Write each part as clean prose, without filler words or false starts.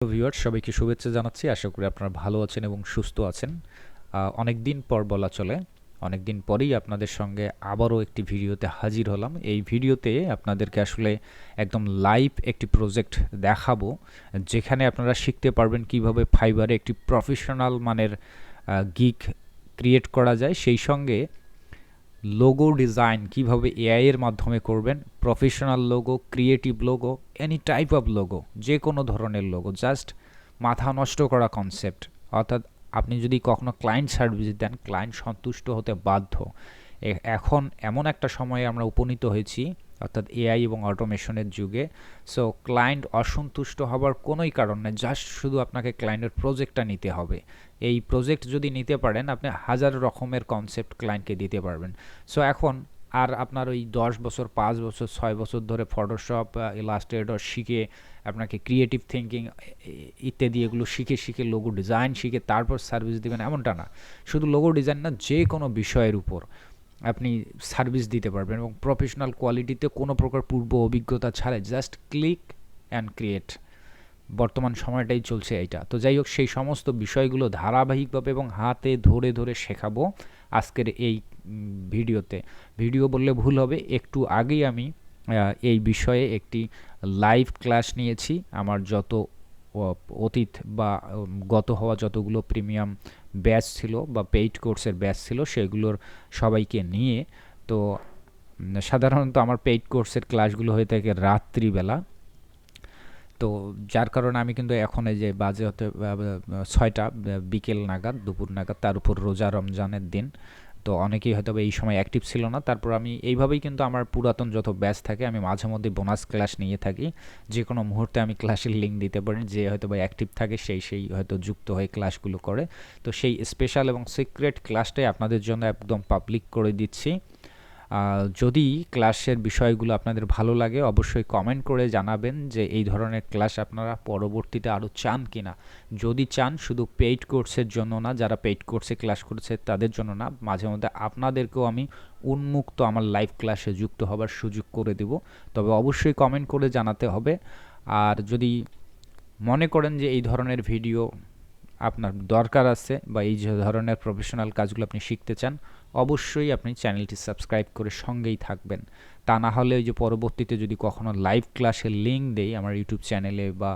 Viewers সবাইকে শুভেচ্ছা জানাচ্ছি। আশা করি আপনারা ভালো আছেন এবং সুস্থ আছেন। অনেক দিন পর বলা চলে, অনেক দিন পরেই আপনাদের সঙ্গে আবারও একটি ভিডিওতে হাজির হলাম। এই ভিডিওতে আপনাদেরকে আসলে একদম লাইভ একটি প্রজেক্ট দেখাবো, যেখানে আপনারা শিখতে পারবেন কিভাবে ফাইবারে একটি প্রফেশনাল মানের গিগ ক্রিয়েট করা যায়, সেই সঙ্গে লোগো ডিজাইন কিভাবে এআই এর মাধ্যমে করবেন, professional logo, creative logo, any type of logo, যে কোনো ধরনের লোগো, জাস্ট মাথা নষ্ট করা কনসেপ্ট। অর্থাৎ আপনি যদি কখনো ক্লায়েন্ট সার্ভিস দেন, ক্লায়েন্ট সন্তুষ্ট হতে বাধ্য। এখন এমন একটা সময়ে আমরা উপনীত হয়েছি, অর্থাৎ এআই এবং অটোমেশনের যুগে। সো ক্লায়েন্ট অসন্তুষ্ট হবার কোনোই কারণ নেই, জাস্ট শুধু আপনাকে ক্লায়েন্টের প্রজেক্টটা নিতে হবে। এই প্রজেক্ট যদি নিতে পারেন, আপনি হাজার রকমের কনসেপ্ট ক্লায়েন্টকে দিতে পারবেন। সো এখন আর আপনার ওই 10 বছর, 5 বছর, 6 বছর ধরে ফটোশপ, ইলাস্ট্রেটর শিখে, আপনাকে ক্রিয়েটিভ থিঙ্কিং ইত্যাদি এগুলো শিখে শিখে লোগো ডিজাইন শিখে তারপর সার্ভিস দেবেন, এমনটা না। শুধু লোগো ডিজাইন না, যে কোনো বিষয়ের উপর আপনি সার্ভিস দিতে পারবেন এবং প্রফেশনাল কোয়ালিটিতে, কোনো প্রকার পূর্ব অভিজ্ঞতা ছাড়াই, জাস্ট ক্লিক অ্যান্ড ক্রিয়েট। বর্তমান সময়টাই চলছে এইটা। তো যাই হোক, সেই সমস্ত বিষয়গুলো ধারাবাহিকভাবে এবং হাতে ধরে ধরে শেখাবো আজকের এই ভিডিওতে। ভিডিও বললে ভুল হবে, একটু আগেই আমি এই বিষয়ে একটি লাইভ ক্লাস নিয়েছি। আমার যত অতীত বা গত হওয়া যতগুলো প্রিমিয়াম ব্যাচ ছিল বা পেইড কোর্সের ব্যাচ ছিল, সেগুলোর সবাইকে নিয়ে। তো সাধারণত আমার পেইড কোর্সের ক্লাসগুলো হয়ে থাকে রাত্রিবেলা। তো যার কারণে আমি কিন্তু এখন এই যে বাজে হতে 6টা, বিকেল নাগাদ, দুপুর নাগাদ, তার উপর রোজা রমজানের দিন। তো অনেকেই হয়তো এই সময় অ্যাক্টিভ ছিল না। তারপর আমি এইভাবেই কিন্তু আমার পুরাতন যত ব্যাচ থাকে, আমি মাঝে মধ্যে বোনাস ক্লাস নিয়ে থাকি। যে কোনো মুহূর্তে আমি ক্লাসের লিঙ্ক দিতে পারি, যে হয়তো বা অ্যাক্টিভ থাকে সেই হয়তো যুক্ত হয়ে ক্লাসগুলো করে। তো সেই স্পেশাল এবং সিক্রেট ক্লাসটাই আপনাদের জন্য একদম পাবলিক করে দিচ্ছি। যদি ক্লাসের বিষয়গুলো আপনাদের ভালো লাগে, অবশ্যই কমেন্ট করে জানাবেন যে এই ধরনের ক্লাস আপনারা পরবর্তীতে আরও চান কিনা। যদি চান, শুধু পেইড কোর্সের জন্য না, যারা পেইড কোর্সে ক্লাস করছে তাদের জন্য না, মাঝে মধ্যে আপনাদেরকেও আমি উন্মুক্ত আমার লাইভ ক্লাসে যুক্ত হবার সুযোগ করে দেব। তবে অবশ্যই কমেন্ট করে জানাতে হবে। আর যদি মনে করেন যে এই ধরনের ভিডিও আপনার দরকার আছে বা এই যে ধরনের প্রফেশনাল কাজগুলো আপনি শিখতে চান, অবশ্যই আপনি চ্যানেলটি সাবস্ক্রাইব করে সঙ্গেই থাকবেন। তা না হলে ওই যে পরবর্তীতে যদি কখনো লাইভ ক্লাসের লিঙ্ক দেই আমার ইউটিউব চ্যানেলে বা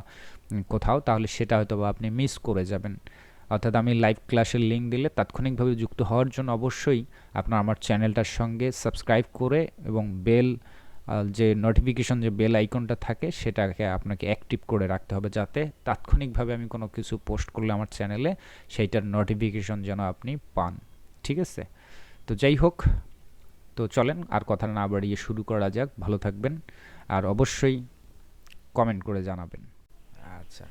কোথাও, তাহলে সেটা হয়তো বা আপনি মিস করে যাবেন। অর্থাৎ আমি লাইভ ক্লাসের লিঙ্ক দিলে তাৎক্ষণিকভাবে যুক্ত হওয়ার জন্য অবশ্যই আপনার আমার চ্যানেলটার সঙ্গে সাবস্ক্রাইব করে এবং বেল, যে নোটিফিকেশন, যে বেল আইকনটা থাকে, সেটাকে আপনাকে অ্যাক্টিভ করে রাখতে হবে, যাতে তাৎক্ষণিকভাবে আমি কোনো কিছু পোস্ট করলে আমার চ্যানেলে সেইটার নোটিফিকেশন যেন আপনি পান। ঠিক আছে? তো যাই হোক, তো চলেন আর কথা না বাড়িয়ে শুরু করা যাক। ভালো থাকবেন আর অবশ্যই কমেন্ট করে জানাবেন। আচ্ছা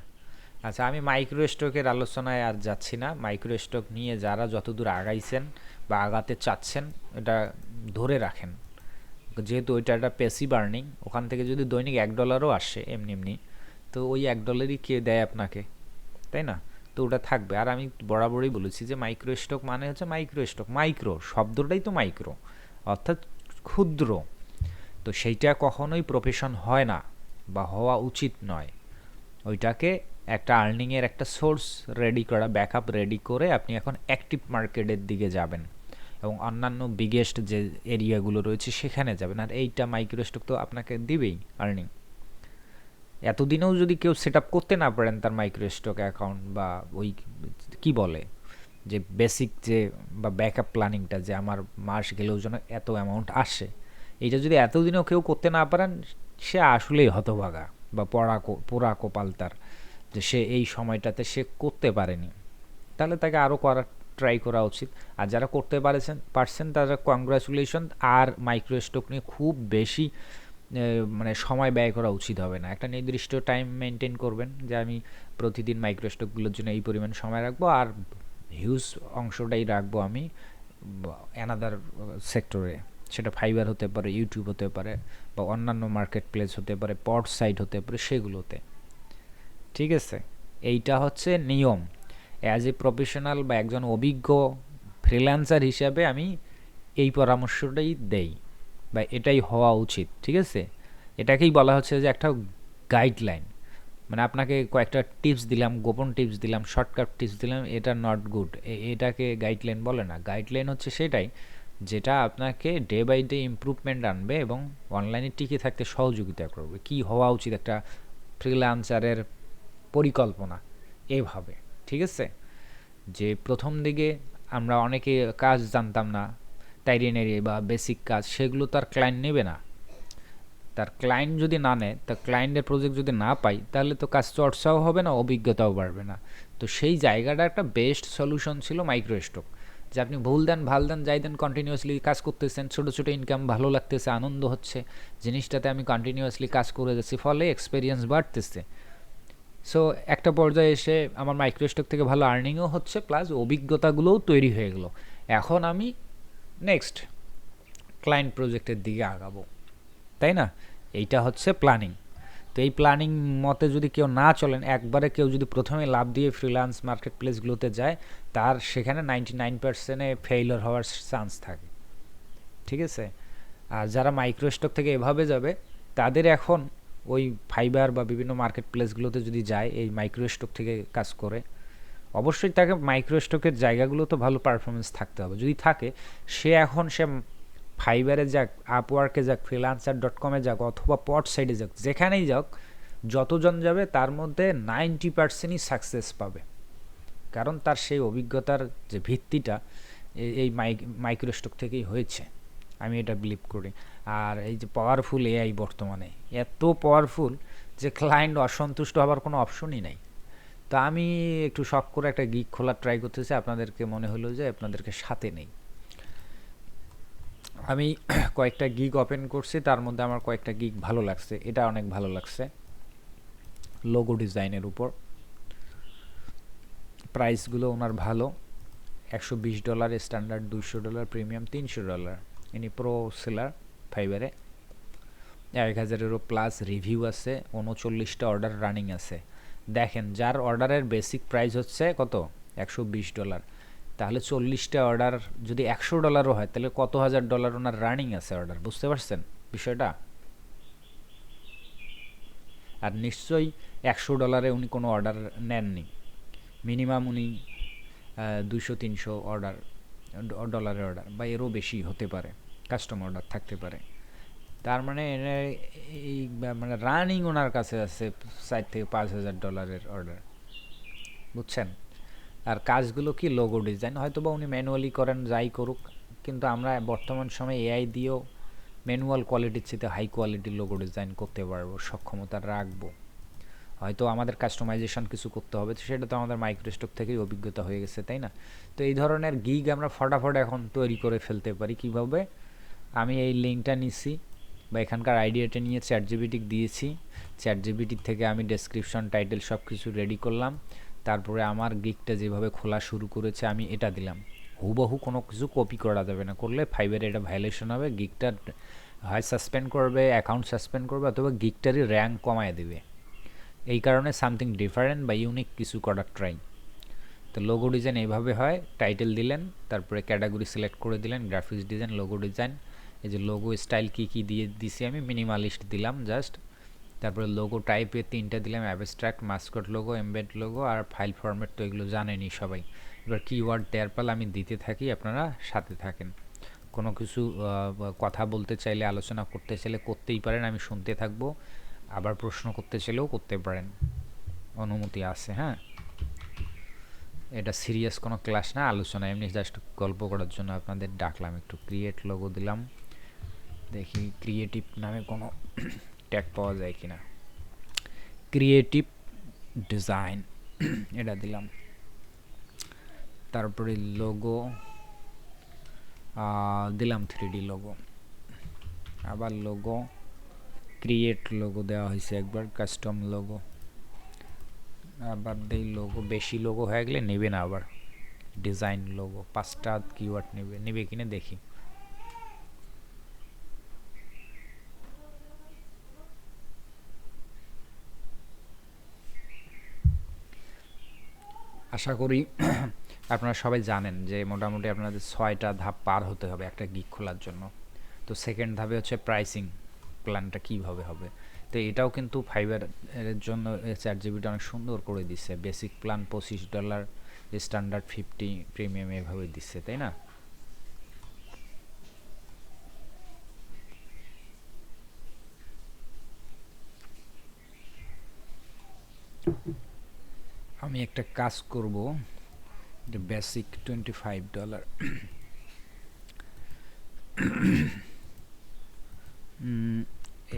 আচ্ছা, আমি মাইক্রো স্টকের আলোচনায় আর যাচ্ছি না। মাইক্রো স্টক নিয়ে যারা যতদূর আগাইছেন বা আগাতে চাচ্ছেন, এটা ধরে রাখেন। যেহেতু ওইটা একটা প্যাসিভ আর্নিং, ওখান থেকে যদি দৈনিক $1ও আসে এমনি এমনি, তো ওই $1ই কে দেয় আপনাকে, তাই না? তো ওটা থাকবে। আর আমি বরাবরই বলেছি যে মাইক্রো স্টক মানে হচ্ছে মাইক্রো স্টক, মাইক্রো শব্দটাই তো মাইক্রো, অর্থাৎ ক্ষুদ্র। তো সেইটা কখনোই প্রফেশন হয় না বা হওয়া উচিত নয়। ওইটাকে একটা আর্নিংয়ের একটা সোর্স রেডি করা, ব্যাকআপ রেডি করে আপনি এখন অ্যাক্টিভ মার্কেটের দিকে যাবেন এবং অন্যান্য বিগেস্ট যে এরিয়াগুলো রয়েছে সেখানে যাবেন। আর এইটা মাইক্রো স্টক তো আপনাকে দিবেই আর্নিং। এতদিনেও যদি কেউ সেট আপ করতে না পারেন তার মাইক্রো স্টক অ্যাকাউন্ট, বা ওই কি বলে যে বেসিক যে বা ব্যাকআপ প্ল্যানিংটা, যে আমার মাস গেলেও যেন এত অ্যামাউন্ট আসে, এইটা যদি এতদিনেও কেউ করতে না পারেন, সে আসলেই হতভাগা বা পোড়া কপাল তার, যে সে এই সময়টাতে সে করতে পারেনি। তাহলে তাকে আরও ট্রাই করা উচিত। আর যারা করতে পারছেন তারা কংগ্রাচুলেশন। আর মাইক্রো স্টক নিয়ে খুব বেশি মানে সময় ব্যয় করা উচিত হবে না। একটা নির্দিষ্ট টাইম মেনটেন করবেন, যে আমি প্রতিদিন মাইক্রো স্টকগুলোর জন্য এই পরিমাণ সময় রাখবো, আর হিউজ অংশটাই রাখবো আমি অ্যানাদার সেক্টরে। সেটা ফাইবার হতে পারে, ইউটিউব হতে পারে, বা অন্যান্য মার্কেট প্লেস হতে পারে, পড সাইট হতে পারে, সেগুলোতে। ঠিক আছে? এইটা হচ্ছে নিয়ম। অ্যাজ এ প্রফেশনাল বা একজন অভিজ্ঞ ফ্রিল্যান্সার হিসাবে আমি এই পরামর্শটাই দেই, বা এটাই হওয়া উচিত। ঠিক আছে? এটাকেই বলা হচ্ছে যে একটা গাইডলাইন। মানে আপনাকে কয়েকটা টিপস দিলাম, গোপন টিপস দিলাম, শর্টকাট টিপস দিলাম, এটা নট গুড। এটাকে গাইডলাইন বলে না। গাইডলাইন হচ্ছে সেটাই যেটা আপনাকে ডে বাই ডে ইমপ্রুভমেন্ট আনবে এবং অনলাইনে টিকে থাকতে সহযোগিতা করবে। কি হওয়া উচিত একটা ফ্রিল্যান্সারের পরিকল্পনা, এভাবে। ঠিক আছে? যে প্রথম দিকে আমরা অনেকে কাজ জানতাম না, টাইরিনারি বা বেসিক কাজ, সেগুলো তার ক্লায়েন্ট নেবে না। তার ক্লায়েন্ট যদি না নেয়, তার ক্লায়েন্টের প্রজেক্ট যদি না পাই, তাহলে তো কাজ চর্চাও হবে না, অভিজ্ঞতাও বাড়বে না। তো সেই জায়গাটা একটা বেস্ট সলিউশন ছিল মাইক্রোস্টক, যে আপনি ভুল দেন ভাল দেন যাই দেন কন্টিনিউয়াসলি কাজ করতেছেন, ছোটো ছোটো ইনকাম, ভালো লাগতেছে, আনন্দ হচ্ছে জিনিসটাতে, আমি কন্টিনিউয়াসলি কাজ করে যাচ্ছি, ফলে এক্সপিরিয়েন্স বাড়তেছে। সো একটা পর্যায়ে এসে আমার মাইক্রোস্টক থেকে ভালো আর্নিংও হচ্ছে, প্লাস অভিজ্ঞতাগুলোও তৈরি হয়ে গেলো। এখন আমি নেক্সট ক্লায়েন্ট প্রজেক্টের দিকে আগাবো, তাই না? এইটা হচ্ছে প্ল্যানিং। তো এই প্ল্যানিং মতে যদি কেউ না চলেন, একবারে কেউ যদি প্রথমে লাভ দিয়ে ফ্রিল্যান্স মার্কেট প্লেসগুলোতে যায়, তার সেখানে 99%-এ ফেইলিওর হওয়ার চান্স থাকে। ঠিক আছে? আর যারা মাইক্রোস্টক থেকে এভাবে যাবে, তাদের এখন ওই ফাইবার বা বিভিন্ন মার্কেট প্লেসগুলোতে যদি যায় এই মাইক্রোস্টক থেকে কাজ করে, অবশ্যই তাকে মাইক্রোস্টকের জায়গাগুলো তো ভালো পারফরমেন্স থাকতে হবে। যদি থাকে, সে ফাইবারে যাক, আপওয়ার্কে যাক, ফ্রিল্যান্সার.com-এ যাক, অথবা পট সাইডে যাক, যেখানেই যাক, যতজন যাবে তার মধ্যে 90%ই সাকসেস পাবে। কারণ তার সেই অভিজ্ঞতার যে ভিত্তিটা এই মাইক্রোস্টক থেকেই হয়েছে, আমি এটা বিলিভ করি। আর এই যে পাওয়ারফুল এআই বর্তমানে এত পাওয়ারফুল যে ক্লায়েন্ট অসন্তুষ্ট হওয়ার কোনো অপশনই নাই। তো আমি একটু শখ করে একটা গিগ খোলার ট্রাই করতেছি, আপনাদেরকে মনে হলো যে আপনাদেরকে সাথে নেই। আমি কয়েকটা গিগ ওপেন করছি, তার মধ্যে আমার কয়েকটা গিগ ভালো লাগছে। এটা অনেক ভালো লাগছে, লোগো ডিজাইনের উপর। প্রাইসগুলো ওনার ভালো, $120 স্ট্যান্ডার্ড, $200 প্রিমিয়াম, $300। ইনি প্রো সেলার ফাইবারে। 1000-এরও প্লাস রিভিউ আছে, 39টা অর্ডার রানিং আছে। দেখেন, যার অর্ডারের বেসিক প্রাইস হচ্ছে কত, $120, তাহলে 40টা অর্ডার যদি $100 হয়, তাহলে কত $1000 ওনার রানিং আছে অর্ডার। বুঝতে পারছেন বিষয়টা? আর নিশ্চয়ই $100 উনি কোনো অর্ডার নেননি, মিনিমাম উনি 200-300 ডলারের অর্ডার বা এরও বেশি হতে পারে, কাস্টম অর্ডার থাকতে পারে। তার মানে এই মানে রানিং ওনার কাছে আছে $4,000-5,000 অর্ডার। বুঝছেন? আর কাজগুলো কি, লোগো ডিজাইন, হয়তো বা উনি ম্যানুয়ালি করেন, যাই করুক, কিন্তু আমরা বর্তমান সময়ে এআই দিয়েও ম্যানুয়াল কোয়ালিটির চেয়ে হাই কোয়ালিটির লোগো ডিজাইন করতে পারবো, সক্ষমতা রাখবো। হয়তো আমাদের কাস্টমাইজেশন কিছু করতে হবে, সেটা তো আমাদের মাইক্রোস্টক থেকেই অভিজ্ঞতা হয়ে গেছে, তাই না? তো এই ধরনের গিগ আমরা ফটাফট এখন তৈরি করে ফেলতে পারি। কিভাবে? আমি এই লিঙ্কটা নিছি বা এখানকার আইডিয়াটা নিয়ে চ্যাটজিপিটিকে দিয়েছি, চ্যাটজিপিটির থেকে আমি ডেসক্রিপশন, টাইটেল সব কিছু রেডি করলাম, তারপরে আমার গিগটা যেভাবে খোলা শুরু করেছে আমি এটা দিলাম। হুবহু কোনো কিছু কপি করা যাবে না, করলে ফাইবারে এটা ভায়োলেশন হবে, গিগটা হয় সাসপেন্ড করবে, অ্যাকাউন্ট সাসপেন্ড করবে, অথবা গিগটারই র্যাঙ্ক কমায় দেবে। এই কারণে সামথিং ডিফারেন্ট বা ইউনিক কিছু করার ট্রাই। তো লোগো ডিজাইন এইভাবে হয়, টাইটেল দিলেন, তারপরে ক্যাটাগরি সিলেক্ট করে দিলেন, গ্রাফিক্স ডিজাইন, লোগো ডিজাইন। এই যে লোগো স্টাইল কী কী দিয়ে দিছি আমি, মিনিমালিস্ট দিলাম জাস্ট। তারপরে লোগো টাইপে 3টা দিলাম, abstract, mascot logo, embed logo, আর ফাইল ফরম্যাট তো এগুলো জানেনই সবাই। এবার কিওয়ার্ড দেওয়ার পাল আমি দিতে থাকি, আপনারা সাথে থাকেন। কোনো কিছু কথা বলতে চাইলে, আলোচনা করতে চাইলে করতেই পারেন, আমি শুনতে থাকবো। আবার প্রশ্ন করতে চাইলেও করতে পারেন, অনুমতি আছে। হ্যাঁ, এটা সিরিয়াস কোনো ক্লাস না, আলোচনা, এমনি জাস্ট গল্প করার জন্য আপনাদের ডাকলাম। একটু ক্রিয়েট লোগো দিলাম, দেখি ক্রিয়েটিভ নামে কোনো ট্যাগ পাওয়া যায় কিনা। ক্রিয়েটিভ ডিজাইন এটা দিলাম, তারপরে লোগো দিলাম 3D লোগো, আবার লোগো, ক্রিয়েট লোগো দেওয়া হয়েছে একবার, কাস্টম লোগো, আবার দেই লোগো। বেশি লোগো হয়ে গেলে নেবে না, আবার ডিজাইন লোগো 5টা কিওয়ার্ড নেবে কিনা দেখি। আশা করি আপনারা সবাই জানেন যে মোটামুটি আপনাদের 6টা ধাপ পার হতে হবে একটা গিগ খোলার জন্য। তো সেকেন্ড ধাপে হচ্ছে প্রাইসিং প্ল্যানটা কীভাবে হবে। তো এটাও কিন্তু ফাইবার এর জন্য চ্যাট জিপিটি অনেক সুন্দর করে দিচ্ছে। বেসিক প্ল্যান $25, স্ট্যান্ডার্ড 50, প্রিমিয়াম এভাবে দিচ্ছে, তাই না? আমি একটা কাজ করব, যে বেসিক $25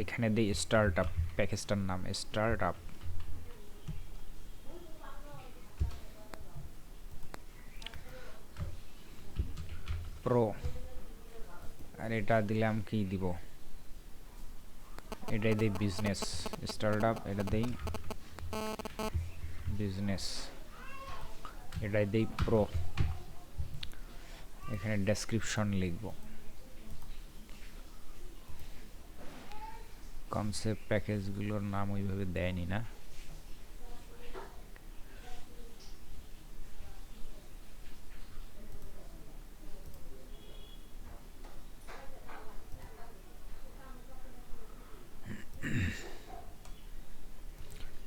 এখানে দিই স্টার্ট আপ, প্যাকেজটার নাম স্টার্ট আপ প্রো। আর এটা দিলাম, কি দিব, এটাই দিই বিজনেস স্টার্ট আপ, এটা দিই বিজনেস, এটাই দিই প্রো। এখানে ডেসক্রিপশন লিখব, কনসেপ্ট প্যাকেজগুলোর নাম ওইভাবে দেয়নি না।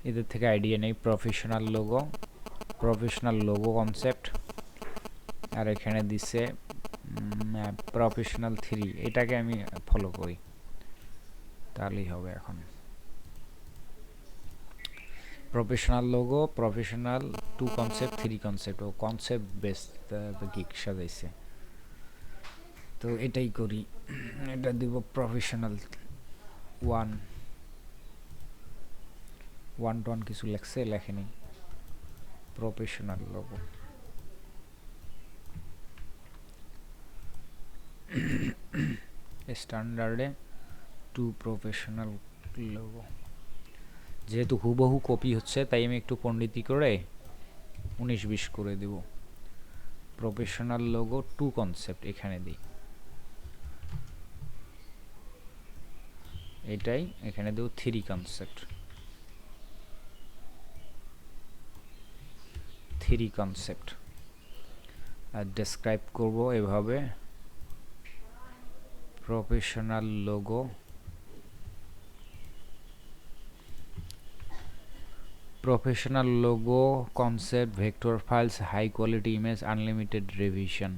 এদের থেকে আইডিয়া নেই। প্রফেশনাল লোগো কনসেপ্ট, আর এখানে দিছে প্রফেশনাল 3, এটাকে আমি ফলো করি তাহলেই হবে। এখন professional logo, professional 2 concept, 3 concept, ও কনসেপ্ট বেসড গিক সাজাইছে, তো এটাই করি। এটা দিব প্রফেশনাল 1 1 কিছু লেখছে, লেখেনি। প্রফেশনাল লোগো, স্ট্যান্ডার্ডে 2 প্রফেশনাল লোগো। যেহেতু হুবহু কপি হচ্ছে, তাই আমি একটু পণ্ডিতি করে 19-20 করে দেব। প্রফেশনাল লোগো 2 কনসেপ্ট এখানে দিই, এটাই এখানে দেব 3 কনসেপ্ট, 3 কনসেপ্ট। আর ডেসক্রাইব করব এভাবে, professional logo, professional logo concept, vector files, high quality image, unlimited revision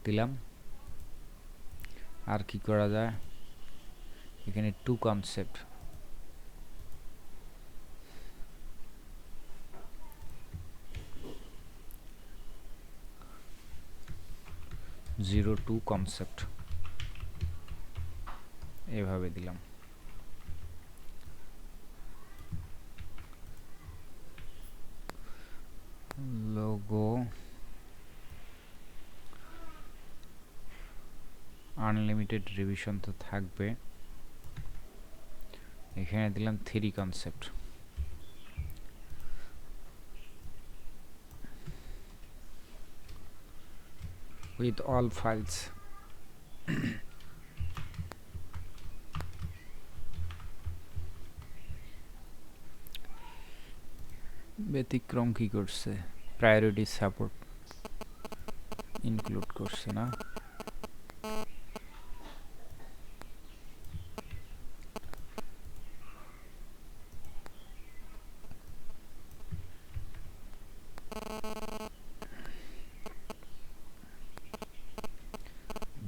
দিলাম। আর কি করা যায়, এখানে 2 কনসেপ্ট, $02 কনসেপ্ট এভাবে দিলাম। লোগো আনলিমিটেড রিভিশন তো থাকবে, এখানে দিলাম 3 কনসেপ্ট। with all files ব্যতিক্রম কি করছে, প্রায়োরিটি সাপোর্ট ইনক্লুড করছে না।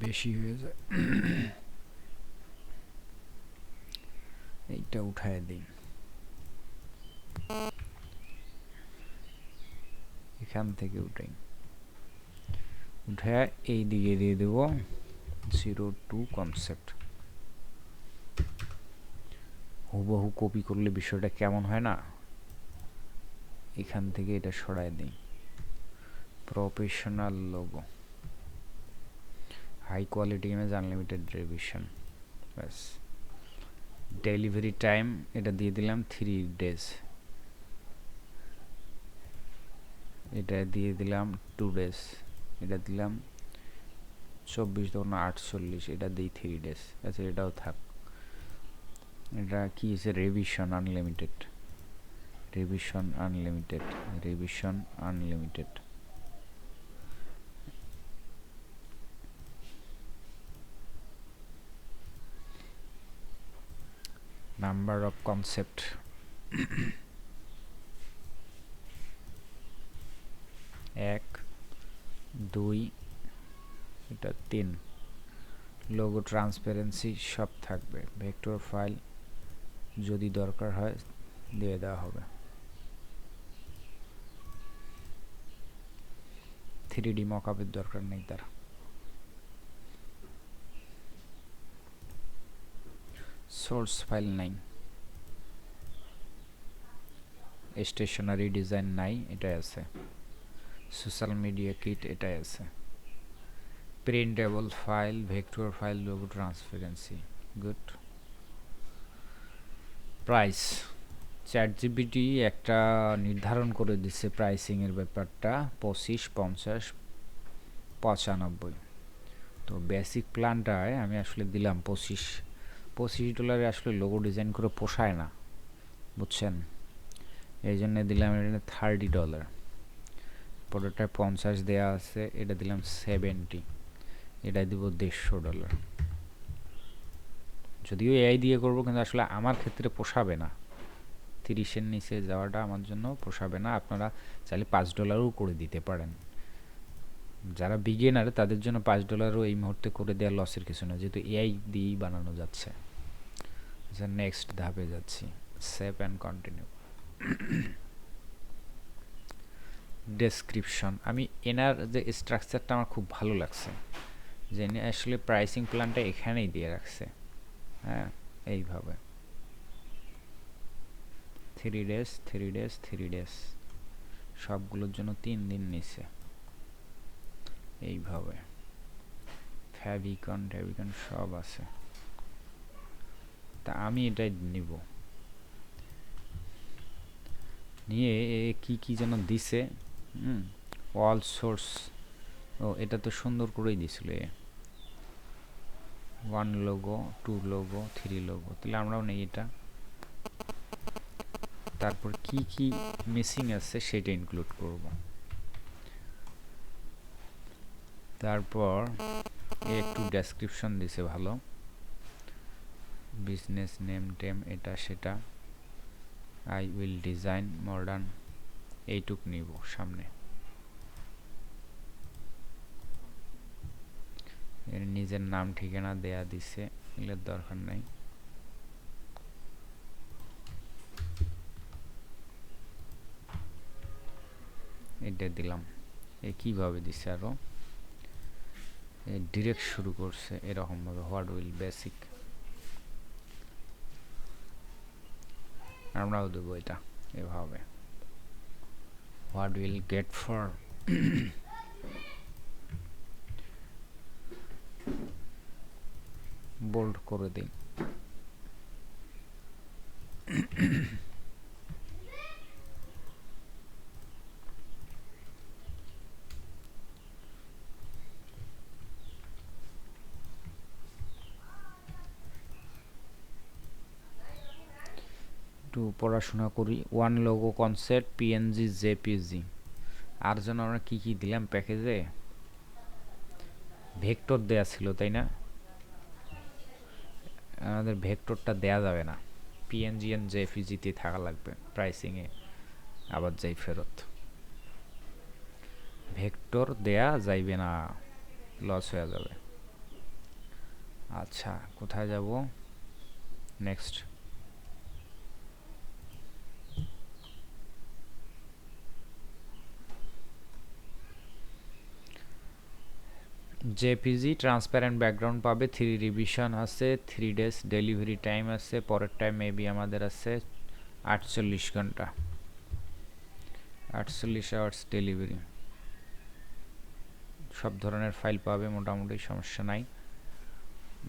বেশি হয়ে যায়, এইটা উঠায় দিই, এখান থেকে উঠায় এই দিকে দিয়ে দেব 02 কনসেপ্ট। হুবহু কপি করলে বিষয়টা কেমন হয় না, এখান থেকে এটা সরায় দিই। Professional logo, high quality image, unlimited revision, ব্যাস। ডেলিভারি টাইম এটা দিয়ে দিলাম 3 days, এটা দিয়ে দিলাম 2 days, এটা দিলাম 24×48, এটা দিই 3 days। আচ্ছা, এটাও থাক। এটা কি আছে, revision unlimited, revision unlimited, revision unlimited. Number of concept 1 2 এটা 3 লোগো ট্রান্সপারেন্সি সব থাকবে ভেক্টর ফাইল যদি দরকার হয় দিয়ে দেওয়া হবে 3D মকআপের দরকার নেই তার সোর্স ফাইল নাই স্টেশনারি ডিজাইন নাই এটাই আছে সোশ্যাল মিডিয়া কিট এটাই আছে printable file vector file logo transparency good price ChatGPT একটা নির্ধারণ করে দিচ্ছে প্রাইসিং এর ব্যাপারটা 25 50 95 তো বেসিক প্ল্যানটায় আমি আসলে দিলাম $25 আসলে লোগো ডিজাইন করে পোষায় না বুঝছেন এই জন্য দিলাম এটা $30 পরেরটা 50 দেয়া আছে এটা দিলাম 70 এটা দিব $150 যদিও এআই দিয়ে করব কিন্তু আসলে আমার ক্ষেত্রে পোষাবে না 30 এর নিচে যাওয়াটা আমার জন্য পোষাবে না আপনারা চাইলে $5ও করে দিতে পারেন যারা বিগিনার তাদের জন্য $5ও এই মুহূর্তে করে দেওয়া লসের কিছু না যেহেতু এআই দিয়েই বানানো যাচ্ছে আচ্ছা নেক্সট ধাপে যাচ্ছি সেভ অ্যান্ড কন্টিনিউ ডেসক্রিপশন আমি এনার যে স্ট্রাকচারটা আমার খুব ভালো লাগছে যে আসলে প্রাইসিং প্ল্যানটা এখানেই দিয়ে রাখছে হ্যাঁ এইভাবে 3 days 3 days 3 days সবগুলোর জন্য 3 দিন নিছে এইভাবে ফ্যাভিকন সব আছে তা আমি এটাই নিব নিয়ে কি যেন দিছে অল সোর্স ও এটা তো সুন্দর করেই দিছিল 1 লোগো 2 লোগো 3 লোগো তাহলে আমরাও নেই এটা তারপর কি মিসিং আছে সেটা ইনক্লুড করব তারপর একটু ডেসক্রিপশন দিছে ভালো বিজনেস নেম টেম এটা সেটা আই উইল ডিজাইন মডার্ন এইটুক নিব সামনে এর নিজের নাম ঠিকানা দেয়া দিছে এর দরকার নাই এটা দিলাম কিভাবে দিছে আরো ডিরেক্ট শুরু করছে এরকম ভাবে হোয়াট উইল বেসিক আমরাও দেবো এটা এভাবে what will get for bold করে দিই একটু পড়াশোনা করি 1 লোগো কনসেপ্ট পিএনজি জেপিজি আর জন্য আমরা কি দিলাম প্যাকেজে ভেক্টর দেয়া ছিল তাই না আমাদের ভেক্টরটা দেয়া যাবে না পিএনজি এন্ড জেপিজি তে থাকা লাগবে প্রাইসিং এ আবার যাই ফেরত ভেক্টর দেয়া যাইবে না লস হয়ে যাবে আচ্ছা কোথায় যাব নেক্সট জেপিজি ট্রান্সপারেন্ট ব্যাকগ্রাউন্ড পাবে 3 রিভিশন আছে 3 days ডেলিভারি টাইম আছে পরের টাইম মেবি আমাদের আছে 48 ঘন্টা 48 আওয়ার্স ডেলিভারি সব ধরনের ফাইল পাবে মোটামুটি সমস্যা নাই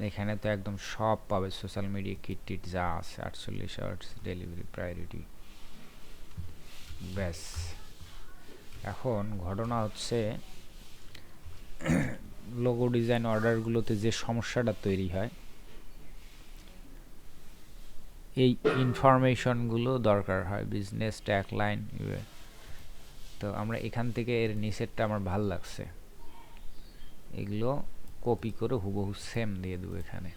এখানে তো একদম সব পাবে সোশ্যাল মিডিয়া কিট যা আছে 48 আওয়ার্স ডেলিভারি প্রায়োরিটি ব্যাস এখন ঘটনা হচ্ছে লোগো ডিজাইন অর্ডারগুলোতে যে সমস্যাটা তৈরি হয় এই ইনফরমেশনগুলো দরকার হয় বিজনেস ট্যাগলাইন তো আমরা এখান থেকে এর নিচেরটা আমার ভালো লাগছে এগুলো কপি করে হুবহু সেম দিয়ে দেব এখানে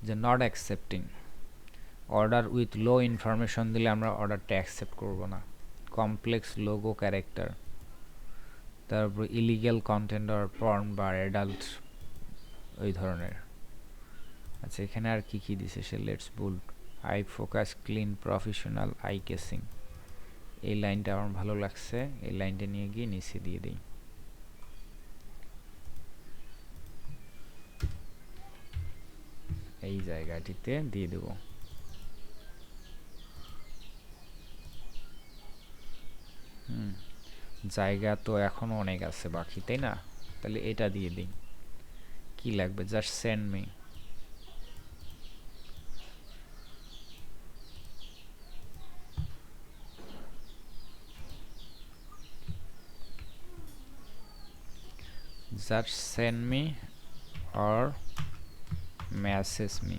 যে not accepting, order with low information দিলে আমরা অর্ডারটা অ্যাকসেপ্ট করব না। কমপ্লেক্স লোগো ক্যারেক্টার, তারপর ইলিগ্যাল কন্টেন্ট আর পর্ন বা অ্যাডাল্ট ওই ধরনের। আচ্ছা এখানে আর কি কি দিছে সে, let's build I focus clean professional I casing, এই লাইনটা আমার ভালো লাগছে, এই লাইনটা নিয়ে গিয়ে নিচে দিয়ে দিই। এই জায়গাটিতে দিয়ে দেব। জায়গা তো এখনো অনেক আছে বাকি, তাই না? তাহলে এটা দিয়ে দিই। কি লাগবে, just send me. just send me or message me,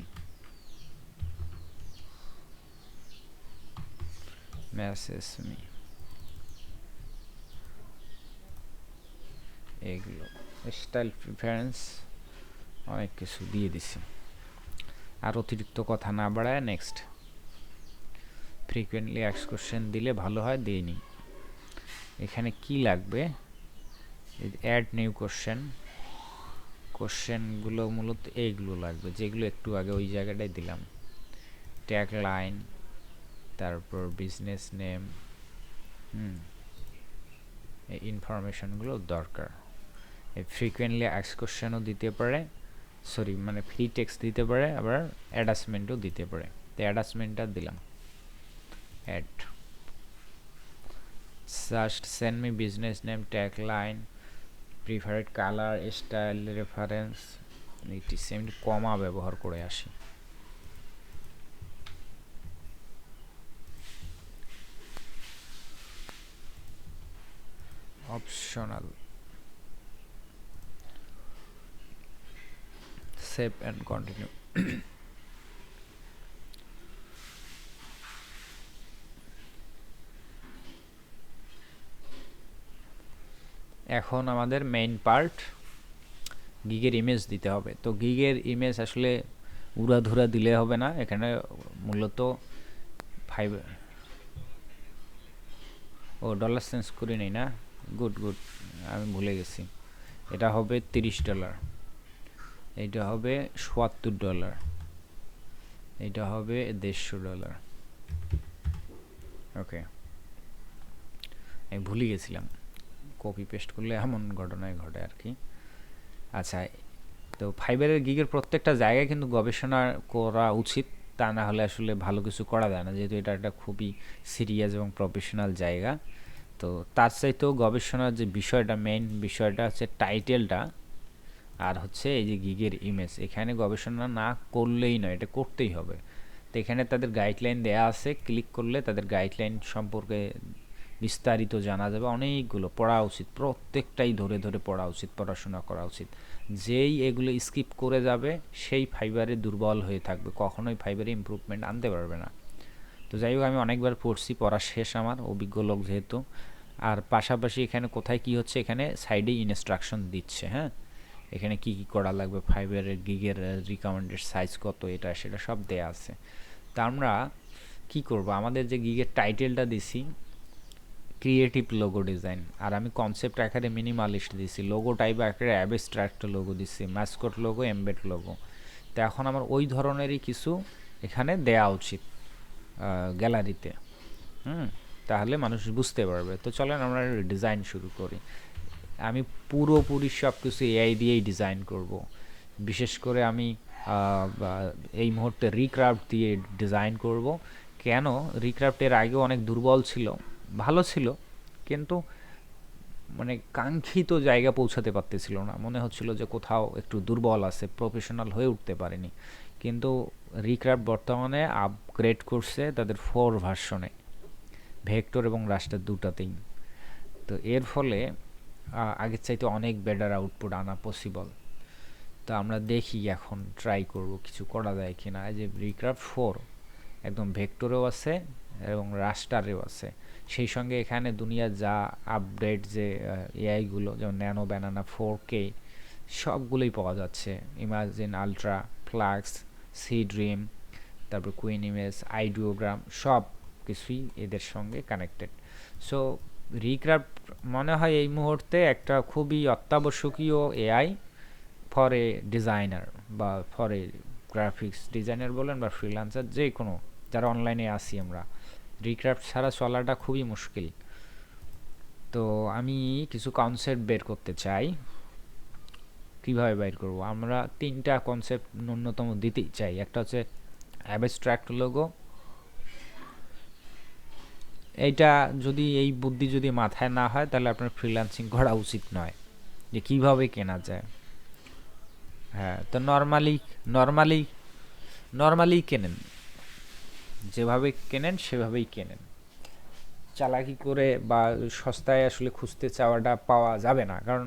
এগুলো স্টাইল প্রিফারেন্স অনেক কিছু দিয়ে দিছি। আর অতিরিক্ত কথা না বাড়ায় নেক্সট। ফ্রিকুয়েন্টলি আস্কড কোশ্চেন দিলে ভালো হয়, দিইনি। এখানে কি লাগবে, অ্যাড নিউ কোশ্চেন, কোশ্চেনগুলো মূলত এইগুলো লাগবে যেগুলো একটু আগে ওই জায়গাটায় দিলাম। ট্যাগ লাইন, তারপর বিজনেস নেম, এই ইনফরমেশনগুলো দরকার। এই ফ্রিকুয়েন্টলি আস্কড কোশ্চেনও দিতে পারে, সরি মানে ফ্রি টেক্সট দিতে পারে, আবার অ্যাডাসমেন্টও দিতে পারে। তো অ্যাডাসমেন্টটা দিলাম, add just send me business name, tag line, preferred colour, style, reference, এটি সেম কমা ব্যবহার করে আসি। Optional, save and continue. এখন আমাদের মেইন পার্ট, গিগের ইমেজ দিতে হবে। তো গিগের ইমেজ আসলে উড়াধুরা দিলে হবে না, এখানে মূলত ডলার চেঞ্জ করি নেই না, গুড গুড, আমি ভুলে গেছি। এটা হবে $30, এইটা হবে $77, এইটা হবে $150। ওকে, আমি ভুলে গেছিলাম, কপি পেস্ট করলে এমন ঘটনায় ঘটে আর কি। আচ্ছা, তো ফাইবারের গিগের প্রত্যেকটা জায়গায় কিন্তু গবেষণা করা উচিত, তা না হলে আসলে ভালো কিছু করা যায় না, যেহেতু এটা একটা খুবই সিরিয়াস এবং প্রফেশনাল জায়গা। তো তার চাইতেও গবেষণার যে বিষয়টা, মেইন বিষয়টা হচ্ছে টাইটেলটা, আর হচ্ছে এই যে গিগের ইমেজ। এখানে গবেষণা না করলেই নয়, এটা করতেই হবে। তো এখানে তাদের গাইডলাইন দেয়া আছে, ক্লিক করলে তাদের গাইডলাইন সম্পর্কে বিস্তারিত জানা যাবে। অনেকগুলো পড়া উচিত, প্রত্যেকটাই ধরে ধরে পড়া উচিত, পড়াশোনা করা উচিত। যেই এগুলো স্কিপ করে যাবে সেই ফাইবারে দুর্বল হয়ে থাকবে, কখনোই ফাইবারে ইমপ্রুভমেন্ট আনতে পারবে না। তো যাই হোক, আমি অনেকবার পড়ছি, পড়া শেষ আমার, অভিজ্ঞ লোক যেহেতু। আর পাশাপাশি এখানে কোথায় কি হচ্ছে, এখানে সাইডে ইনস্ট্রাকশন দিচ্ছে। হ্যাঁ, এখানে কি কি করা লাগবে, ফাইবারের গিগের রিকমেন্ডেড সাইজ কত, এটা সেটা সব দেয়া আছে। তা আমরা কি করব, আমাদের যে গিগের টাইটেলটা দিছি ক্রিয়েটিভ লোগো ডিজাইন, আর আমি কনসেপ্ট আকারে মিনিমালিস্ট দিছি, লোগো টাইপ আকারে অ্যাবস্ট্রাক্ট লোগো দিছি, ম্যাসকট লোগো, এমবেড লোগো। তো এখন আমার ওই ধরনেরই কিছু এখানে দেয়া উচিত গ্যালারিতে, তাহলে মানুষ বুঝতে পারবে। তো চলেন আমরা ডিজাইন শুরু করি। আমি পুরোপুরি সব কিছু এআই দিয়েই ডিজাইন করব। বিশেষ করে আমি এই মুহূর্তে রিক্রাফট দিয়ে ডিজাইন করব। কেন, রিক্রাফটের আগেও অনেক দুর্বল ছিল, ভালো ছিল, কিন্তু মানে কাঙ্ক্ষিত জায়গা পৌঁছাতে পারতেছিল না, মনে হচ্ছিল যে কোথাও একটু দুর্বল আছে, প্রফেশনাল হয়ে উঠতে পারেনি। কিন্তু রিক্রাফট বর্তমানে আপগ্রেড করছে তাদের 4 ভার্সনে, ভেক্টর এবং রাস্টার দুটাতেই। তো এর ফলে আগের চাইতে অনেক বেটার আউটপুট আনা পসিবল। তো আমরা দেখি, এখন ট্রাই করব কিছু করা যায় কিনা। এই যে রিক্রাফট 4 একদম ভেক্টরেও আছে এবং রাস্টারেও আছে, সেই সঙ্গে এখানে দুনিয়ার যা আপডেট যে এআইগুলো, যেমন ন্যানো ব্যানানা 4K, সবগুলোই পাওয়া যাচ্ছে। Imagen Ultra, Flux, Seedream, তারপর কুইন ইমেজ, আইডিওগ্রাম, সব কিছুই এদের সঙ্গে কানেক্টেড। সো রিক্রাফট মনে হয় এই মুহূর্তে একটা খুবই অত্যাবশ্যকীয় এআই ফর এ ডিজাইনার বা ফর এ গ্রাফিক্স ডিজাইনার বলেন বা ফ্রিল্যান্সার, যে কোনো যারা অনলাইনে আসি আমরা, রিক্রাফট ছাড়া চলাটা খুবই মুশকিল। তো আমি কিছু কনসেপ্ট বের করতে চাই। কীভাবে বের করব? আমরা 3টা কনসেপ্ট ন্যূনতম দিতেই চাই। একটা হচ্ছে অ্যাবস্ট্রাক্ট লোগো। এইটা যদি এই বুদ্ধি যদি মাথায় না হয় তাহলে আপনার ফ্রিল্যান্সিং করা উচিত নয়, যে কিভাবে কেনা যায়। হ্যাঁ, তো নর্মালি কেনেন, যেভাবে কেনেন সেভাবেই কেনেন। চালাকি করে বা সস্তায় আসলে খুঁজতে চাওয়াটা পাওয়া যাবে না, কারণ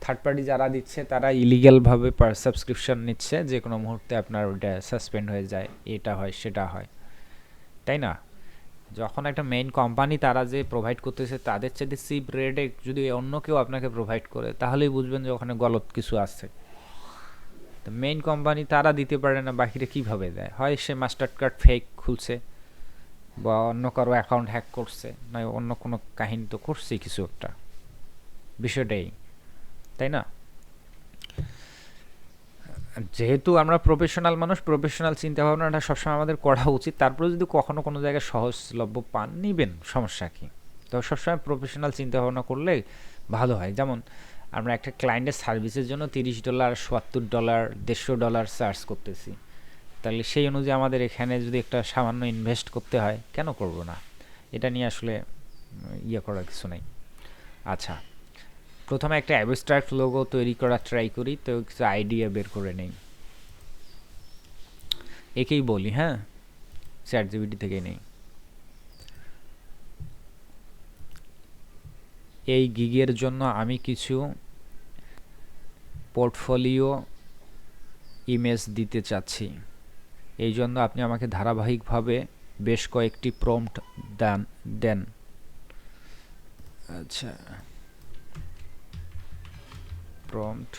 থার্ড পার্টি যারা দিচ্ছে তারা ইলিগ্যালভাবে সাবস্ক্রিপশন নিচ্ছে, যে কোনো মুহূর্তে আপনার ওইটা সাসপেন্ড হয়ে যায়, এটা হয় সেটা হয়, তাই না? যখন একটা মেইন কোম্পানি তারা যে প্রোভাইড করতেছে তাদের চাইতে চিপ রেটে যদি অন্য কেউ আপনাকে প্রোভাইড করে, তাহলেই বুঝবেন যে ওখানে গলত কিছু আছে। তো মেইন কোম্পানি তারা দিতে পারে না, বাকিরা কীভাবে দেয়? হয় সে মাস্টার কার্ড ফেক খুলছে, বা অন্য কারো অ্যাকাউন্ট হ্যাক করছে, নয় অন্য কোনো কাহিনী তো করছে কিছু একটা, বিষয়টাই, তাই না? যেহেতু আমরা প্রফেশনাল মানুষ, প্রফেশনাল চিন্তাভাবনাটা সবসময় আমাদের করা উচিত। তারপরে যদি কখনো কোনো জায়গায় সহজলভ্য পান, নিবেন, সমস্যা কী? তো সবসময় প্রফেশনাল চিন্তাভাবনা করলে ভালো হয়। যেমন আমরা একটা ক্লায়েন্টের সার্ভিসের জন্য $30, $70, $150 চার্জ করতেছি, তাহলে সেই অনুযায়ী আমাদের এখানে যদি একটা সামান্য ইনভেস্ট করতে হয়, কেন করব না? এটা নিয়ে আসলে ইয়ে করার কিছু নেই। আচ্ছা, প্রথমে একটা অ্যাবস্ট্রাক্ট লোগো তৈরি করা ট্রাই করি, তো কিছু আইডিয়া বের করে নেই। একেই বলি, হ্যাঁ, চ্যাটজিপিটি থেকেই নেই। এই গিগের জন্য আমি কিছু পোর্টফোলিও ইমেজ দিতে চাচ্ছি। এই জন্য আপনি আমাকে ধারাবাহিকভাবে বেশ কয়েকটি প্রম্পট দেন। আচ্ছা, prompt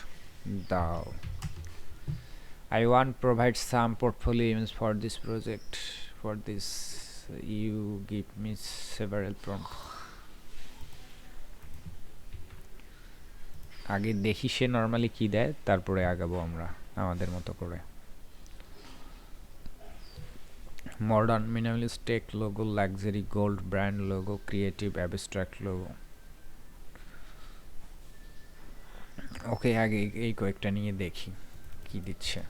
দাও। I want provide some portfolio images for this project. For this, you give me several prompts. আগে দেখি সে নর্মালি কি দেয়, তারপরে আগাবো আমরা আমাদের মতো করে। Modern minimalist tech logo, luxury gold brand logo, creative abstract logo. Okay, আগে এই কয়েকটা নিয়ে দেখি কি দিচ্ছে।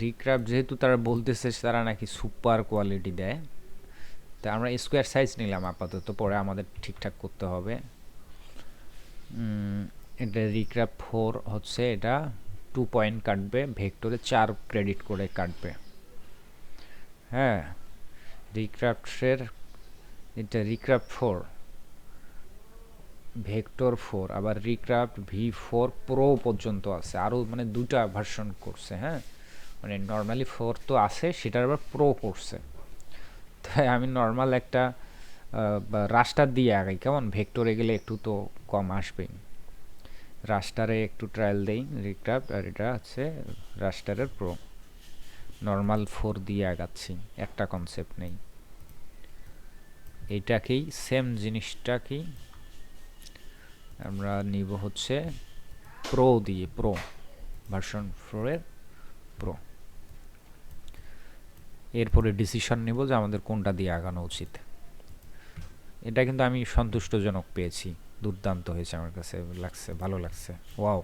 রিক্রাফট যেহেতু তারা বলতেছে তারা নাকি সুপার কোয়ালিটি দেয়, তা আমরা স্কোয়ার সাইজ নিলাম আপাতত, পরে আমাদের ঠিকঠাক করতে হবে। এটা রিক্রাফট 4 হচ্ছে, এটা 2 পয়েন্ট কাটবে, ভেক্টরে 4 ক্রেডিট করে কাটবে। হ্যাঁ, রিক্রাফটের এটা রিক্রাফট 4 ভেক্টর 4, আবার রিক্রাফট V4 প্রো পর্যন্ত আছে, আরও মানে 2টা ভার্সন করছে। হ্যাঁ, মানে নর্মালি 4 তো আছে, সেটার আবার প্রো করছে। তাই আমি নর্মাল একটা রাস্টার দিয়ে আগাই, কেমন? ভেক্টরে গেলে একটু তো কম আসবেই। রাস্টারে একটু ট্রায়াল দেই রিক্রাফট, আর এটা আছে রাস্টারের প্রো। নর্মাল 4 দিয়ে আগাচ্ছি, একটা কনসেপ্ট নেই। এইটাকেই সেম জিনিসটাকেই আমরা নিব হচ্ছে প্রো দিয়ে, প্রো ভার্সন 4-এর প্রো। এরপরে ডিসিশন নিব যে আমাদের কোনটা দিয়ে আগানো উচিত। এটা কিন্তু আমি সন্তুষ্টজনক পেয়েছি, দুর্দান্ত হয়েছে, আমার কাছে লাগছে, ভালো লাগছে। ওয়াও,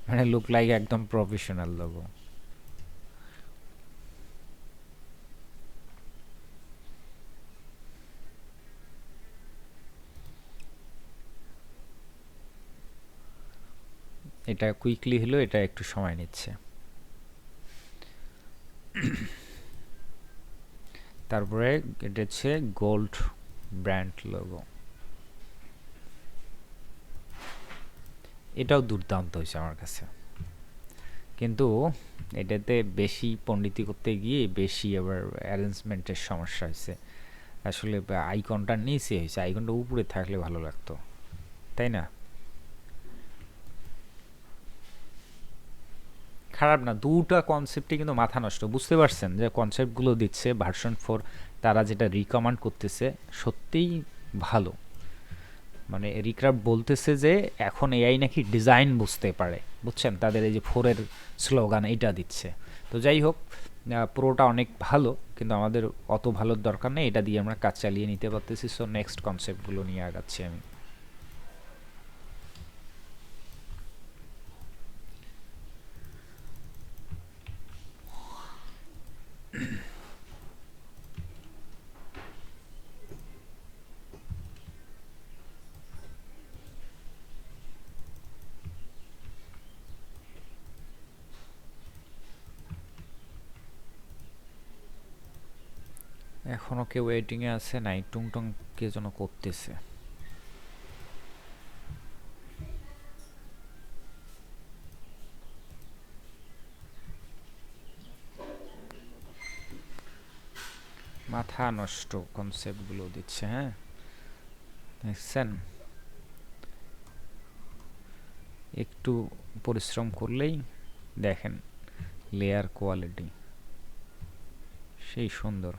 মানে লুক লাইক একদম প্রফেশনাল লোগো। এটা কুইকলি হলো, এটা একটু সময় নিচ্ছে। তারপরে এটা হচ্ছে গোল্ড ব্র্যান্ড লোগো, এটাও দুর্দান্ত হয়েছে আমার কাছে, কিন্তু এটাতে বেশি পণ্ডিতি করতে গিয়ে বেশি আবার অ্যারেঞ্জমেন্টের সমস্যা হয়েছে। আসলে আইকনটা নিচে হয়েছে, আইকনটা উপরে থাকলে ভালো লাগতো, তাই না? খারাপ না, দুটা কনসেপ্টই কিন্তু মাথা নষ্ট। বুঝতে পারছেন যে কনসেপ্টগুলো দিচ্ছে ভার্সন 4 তারা যেটা রিকমেন্ড করতেছে সত্যিই ভালো। মানে রিক্রাফট বলতেছে যে এখন এআই নাকি ডিজাইন বুঝতে পারে, বুঝছেন, তাদের এই যে 4-এর স্লোগান এইটা দিচ্ছে। তো যাই হোক, প্রোটা অনেক ভালো, কিন্তু আমাদের অত ভালোর দরকার নেই, এটা দিয়ে আমরা কাজ চালিয়ে নিতে পারতেছি। সো নেক্সট কনসেপ্টগুলো নিয়ে আগাচ্ছি আমি। এখনও কেউ ওয়েটিংয়ে আছে নাই, টুংটং কে যেন করতেছে। মাথা নষ্ট কনসেপ্টগুলো দিচ্ছে। হ্যাঁ, দেখছেন, একটু পরিশ্রম করলেই দেখেন লেয়ার কোয়ালিটি সেই সুন্দর।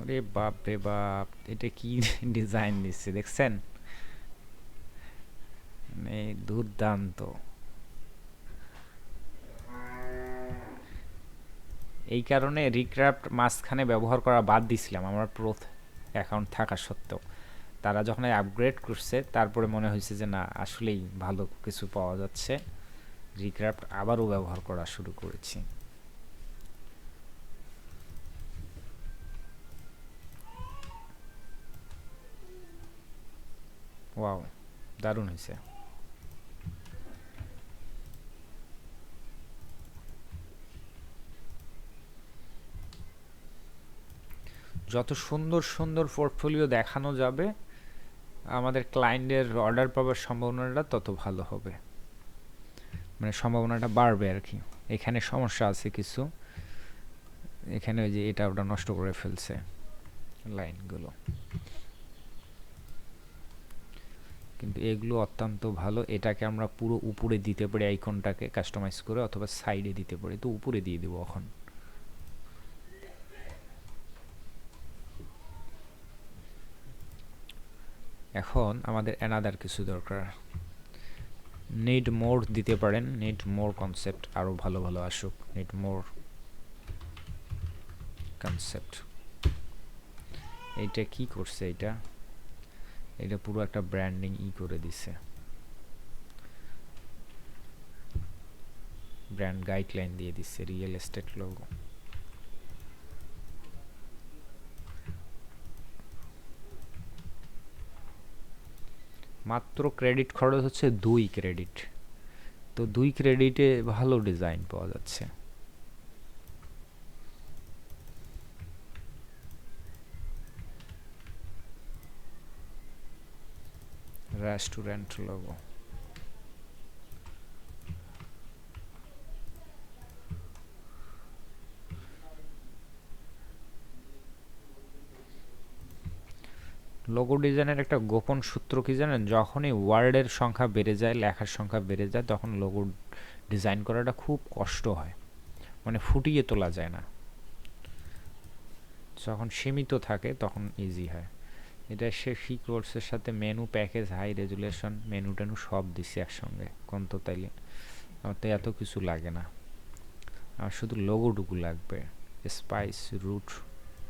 ওরে বাপ রে বাপ, এটা কি ডিজাইন দিচ্ছে দেখছেন, মানে দুর্দান্ত। এই কারণে রিক্রাফট মাঝখানে ব্যবহার করা বাদ দিছিলাম আমার প্রো অ্যাকাউন্ট থাকা সত্ত্বেও। তারা যখন আপগ্রেড করছে তারপরে মনে হয়েছে যে না, আসলেই ভালো কিছু পাওয়া যাচ্ছে, রিক্রাফট আবারও ব্যবহার করা শুরু করেছি। ওয়াও, দারুণ হয়েছে। যত সুন্দর সুন্দর পোর্টফোলিও দেখানো যাবে আমাদের ক্লায়েন্টের অর্ডার পাওয়ার সম্ভাবনাটা তত ভালো হবে, মানে সম্ভাবনাটা বাড়বে আর কি। এখানে সমস্যা আছে কিছু, এখানে ওই যে এটা ওটা নষ্ট করে ফেলছে লাইনগুলো, কিন্তু এগুলো অত্যন্ত ভালো। এটাকে আমরা পুরো উপরে দিতে পারি, আইকনটাকে কাস্টমাইজ করে, অথবা সাইডে দিতে পারি। তো উপরে দিয়ে দেবো এখন। এখন আমাদের অ্যানাদার কিছু দরকার, নিড মোর দিতে পারেন, নিড মোর কনসেপ্ট আরও ভালো ভালো আসুক, নিড মোর কনসেপ্ট। এইটা কি করছে, এটা পুরো একটা ব্র্যান্ডিং করে দিছে, ব্র্যান্ড গাইডলাইন দিয়ে দিচ্ছে, রিয়েল এস্টেট লোগো। মাত্র ক্রেডিট খরচ হচ্ছে 2 ক্রেডিট, তো 2 ক্রেডিটে ভালো ডিজাইন পাওয়া যাচ্ছে। রেস্টুরেন্ট লোগো, লোগো ডিজাইনের একটা গোপন সূত্র কি জানেন, যখনই ওয়ার্ডের সংখ্যা বেড়ে যায়, লেখার সংখ্যা বেড়ে যায়, তখন লোগো ডিজাইন করাটা খুব কষ্ট হয়, মানে ফুটিয়ে তোলা যায় না। যখন সীমিত থাকে তখন ইজি হয়। এটা সে কি কোর্সের সাথে menu package high resolution menu টেনু সব দিছি একসঙ্গে, কোন তো তাইলে আমার তো এত কিছু লাগে না, আমার শুধু লোগোটুকু লাগবে, স্পাইস রুট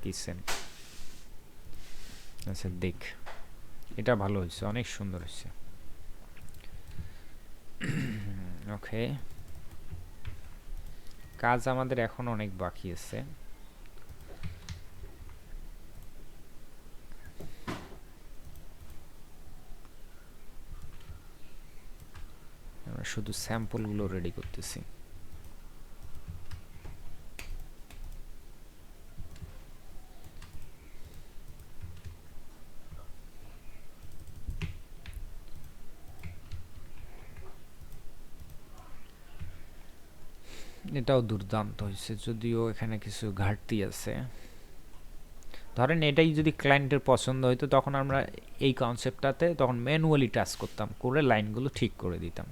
কিচেন। আচ্ছা দেখ, এটা ভালো হয়েছে, অনেক সুন্দর হয়েছে। ওকে, কাজ আমাদের এখন অনেক বাকি আছে। আমরা শুধু স্যাম্পলগুলো রেডি করতেছি। এটাও দুর্দান্ত হয়েছে, যদিও এখানে কিছু ঘাটতি আছে। ধরেন এটাই যদি ক্লায়েন্টের পছন্দ হইতো, তখন আমরা এই কনসেপ্টটাতে তখন ম্যানুয়ালি টাচ করতাম, করে লাইনগুলো ঠিক করে দিতাম।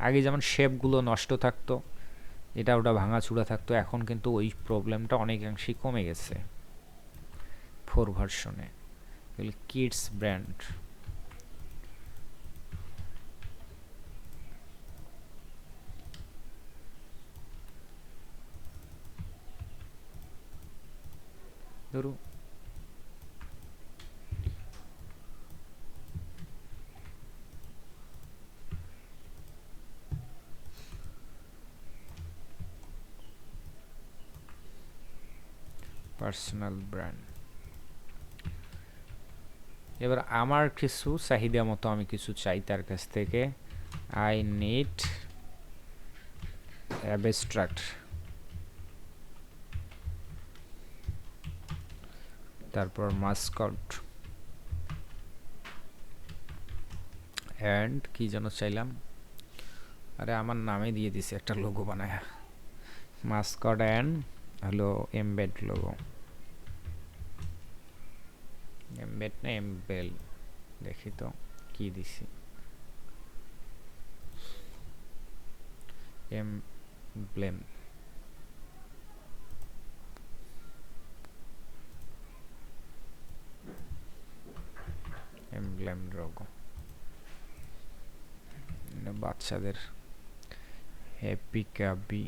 আগে যেমন শেপগুলো নষ্ট থাকতো, এটা ওটা ভাঙাচুরা থাকতো, এখন কিন্তু ওই প্রবলেমটা অনেকাংশেই কমে গেছে 4 ভার্সনে। Kids brand. ধরু পার্সোনাল ব্র্যান্ড। এবার আমার কিছু চাহিদা মতো আমি কিছু চাই তার কাছ থেকে। আই নিড অ্যাবস্ট্রাক্ট, তারপর মাস্কট, অ্যান্ড কি যেন চাইলাম, আরে আমার নামে দিয়ে দিছে একটা লোগো বানায়, মাস্কট অ্যান্ড হলো এমবেড লোগো, এমবেড না এমবেল, দেখি তো কি দিছি, এমব্লেম, এমব্লেম লোগো, বাচ্চাদের হ্যাপি কাবি।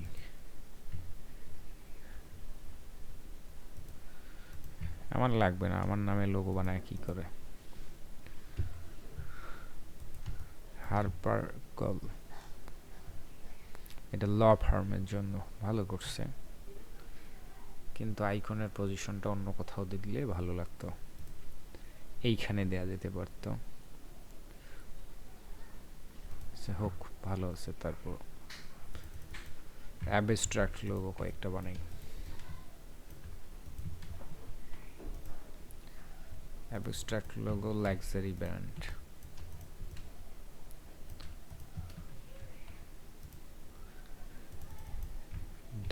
আমার লাগবে না, আমার নামে লোগো বানায় কি করে। হারপার কল, এটা ল ফার্মের জন্য ভালো করছে, কিন্তু আইকনের পজিশনটা অন্য কোথাও দিলে ভালো লাগতো, এইখানে দেয়া যেতে পারতো। হোক, ভালো আছে। তারপর অ্যাবস্ট্রাক্ট লোগো কয়েকটা বানাই। Abstract logo luxury brand,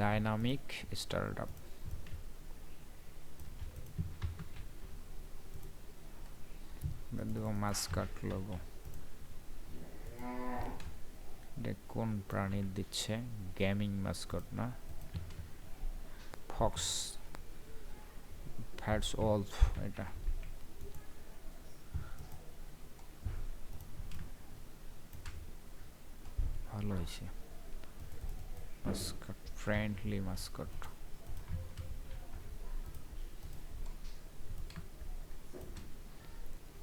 dynamic startup, mascot logo, এটা কোন প্রাণীর দিচ্ছে, গেমিং মাস্কট না, ফক্স, ফ্যাটস ওলফ, এটা ভালো হয়েছে। Mascot, friendly mascot,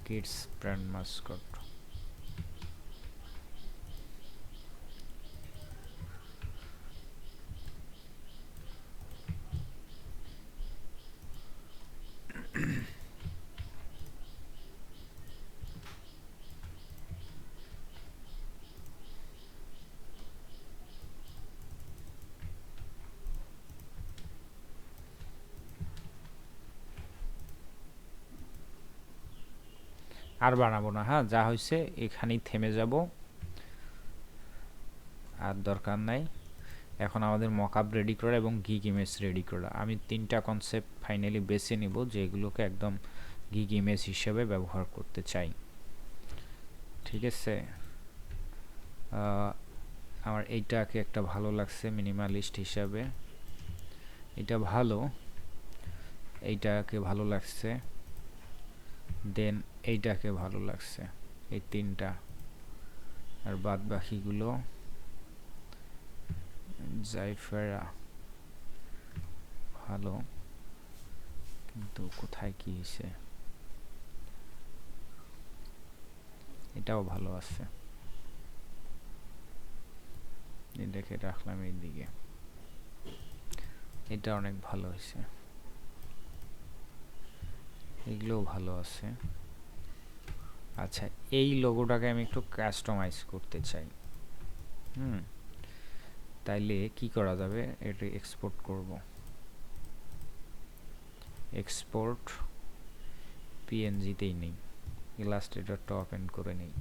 kids brand mascot, আর বানাবো না। হ্যাঁ, যা হয়েছে এখানেই থেমে যাব, আর দরকার নাই। এখন আমাদের মকআপ রেডি করা এবং গিগ ইমেজ রেডি করা। আমি 3টা কনসেপ্ট ফাইনালি বেছে নিব যেগুলোকে একদম গিগ ইমেজ হিসেবে ব্যবহার করতে চাই। ঠিক আছে, আমার এইটাকে একটা ভালো লাগছে মিনিমালিস্ট হিসাবে, এটা ভালো, এইটাকে ভালো লাগছে, দেন এইটাকে ভালো লাগছে, এই 3টা। আর বাদ বাকিগুলো জাইফেরা ভালো, কিন্তু কোথায় কি হয়েছে, এটাও ভালো আছে, এটাকে রাখলাম এই দিকে, এটা অনেক ভালো হয়েছে, এগুলোও ভালো আছে। আচ্ছা, এই লোগোটাকে আমি একটু কাস্টমাইজ করতে চাই। তাইলে কি করা যাবে, এটা এক্সপোর্ট করব, এক্সপোর্ট পিএনজিতেই নেই, ইলাস্ট্রেটরটা ওপেন করে নেই।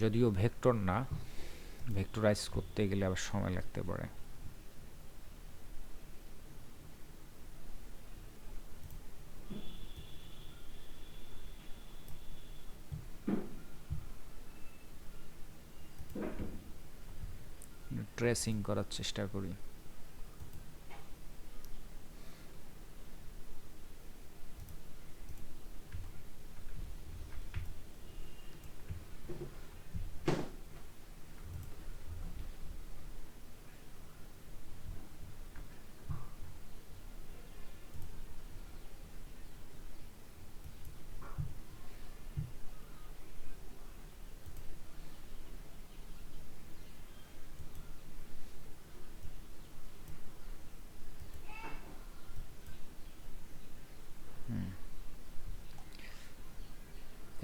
যদিও ভেক্টর না, ভেক্টরাইজ করতে গেলে আবার সময় লাগতে পারে। ট্রেসিং করার চেষ্টা করি।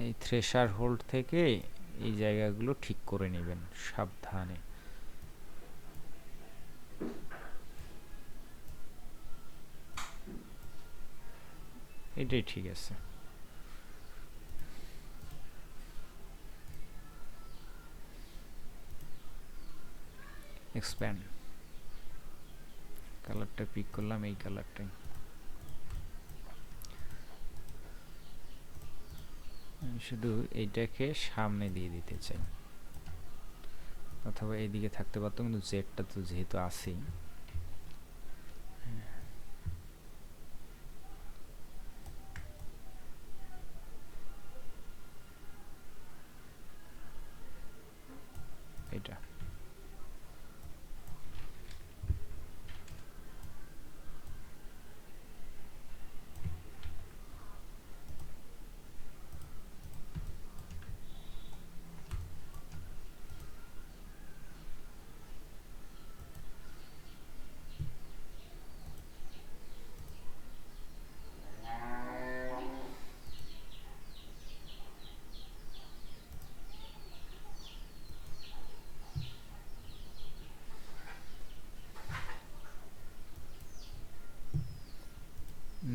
এই থ্রেশার হোল্ড থেকে এই জায়গাগুলো ঠিক করে নেবেন সাবধানে। এটাই ঠিক আছে। এক্সপ্যান্ড কালারটা পিক করলাম, এই কালারটাই। আমি শুধু এইটাকে সামনে দিয়ে দিতে চাই, অথবা এইদিকে থাকতে পারতো, কিন্তু জেডটা তো যেহেতু আছেই। এটা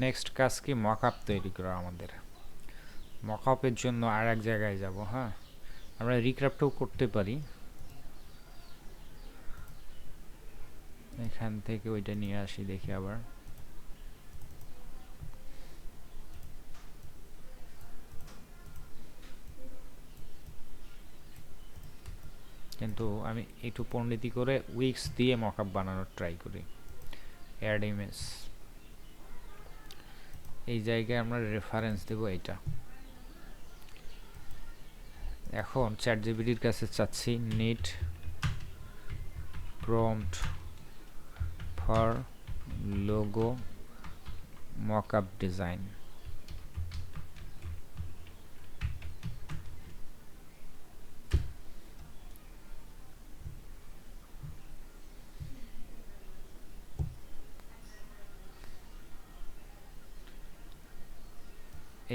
নেক্সট কাজ কি মকআপ তৈরি করা আমাদের। মকআপের জন্য আর এক জায়গায় যাব। হ্যাঁ, আমরা রিক্রাফটও করতে পারি, এখান থেকে ওইটা নিয়ে আসি দেখি আবার। কিন্তু আমি একটু পণ্ডিতি করে উইক্স দিয়ে মকআপ বানানোর ট্রাই করি। অ্যাড ইমেজ, এই জায়গায় আমরা রেফারেন্স দেব এইটা। এখন চ্যাটজিপিটির কাছে চাচ্ছি need prompt for logo mockup design.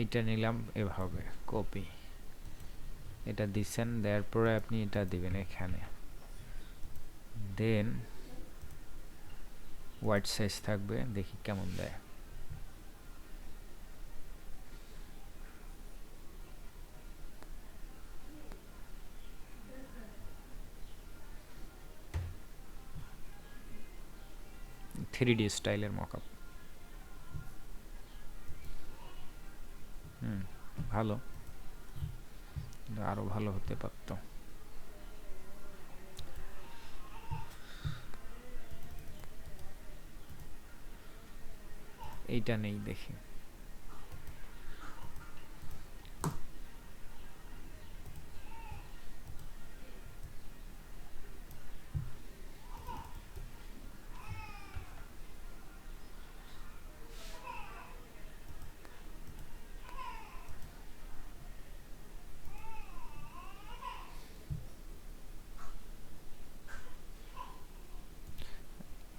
এইটা নিলাম এভাবে কপি, এটা দিচ্ছেন, দেওয়ার পরে আপনি এটা দিবেন এখানে, দেন হোয়াইট সাইজ থাকবে, দেখি কেমন দেয়। থ্রিডি স্টাইলের মকআপ। ভালো, আরো ভালো হতে পারত। এইটা নেই দেখি।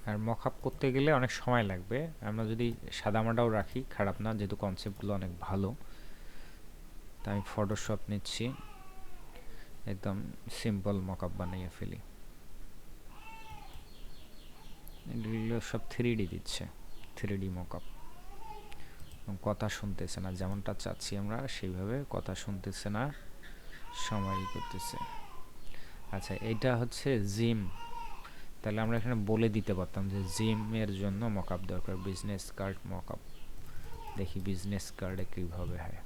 আর মকআপ করতে গেলে অনেক সময় লাগবে, আমরা যদি সাদামাটাও রাখি খারাপ না, যেহেতু কনসেপ্টগুলো অনেক ভালো। তাই আমি ফটোশপ নিচ্ছি, একদম সিম্পল মকআপ বানিয়ে ফেলি। এগুলো সব থ্রিডি দিচ্ছে, থ্রিডি মকআপ। কথা শুনতেছে না, যেমনটা চাচ্ছি আমরা সেইভাবে কথা শুনতেছে না, সময় করতেছে। আচ্ছা, এটা হচ্ছে জিম, তাহলে আমরা এখানে বলে দিতে পারতাম যে জিমের জন্য মকআপ দরকার, বিজনেস কার্ড মকআপ। দেখি বিজনেস কার্ডে কীভাবে হয়।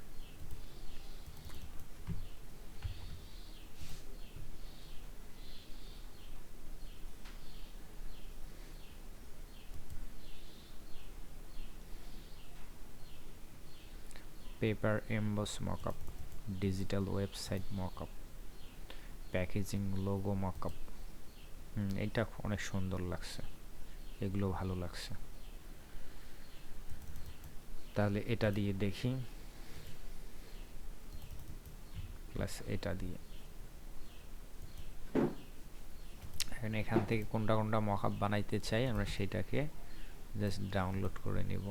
Paper emboss mockup, digital website mockup, packaging logo mockup. এটা অনেক সুন্দর লাগছে, এগুলো ভালো লাগছে। তাহলে এটা দিয়ে দেখি, প্লাস এটা দিয়ে এখান থেকে কোনটা কোনটা মকআপ বানাইতে চাই আমরা সেটাকে জাস্ট ডাউনলোড করে নিব।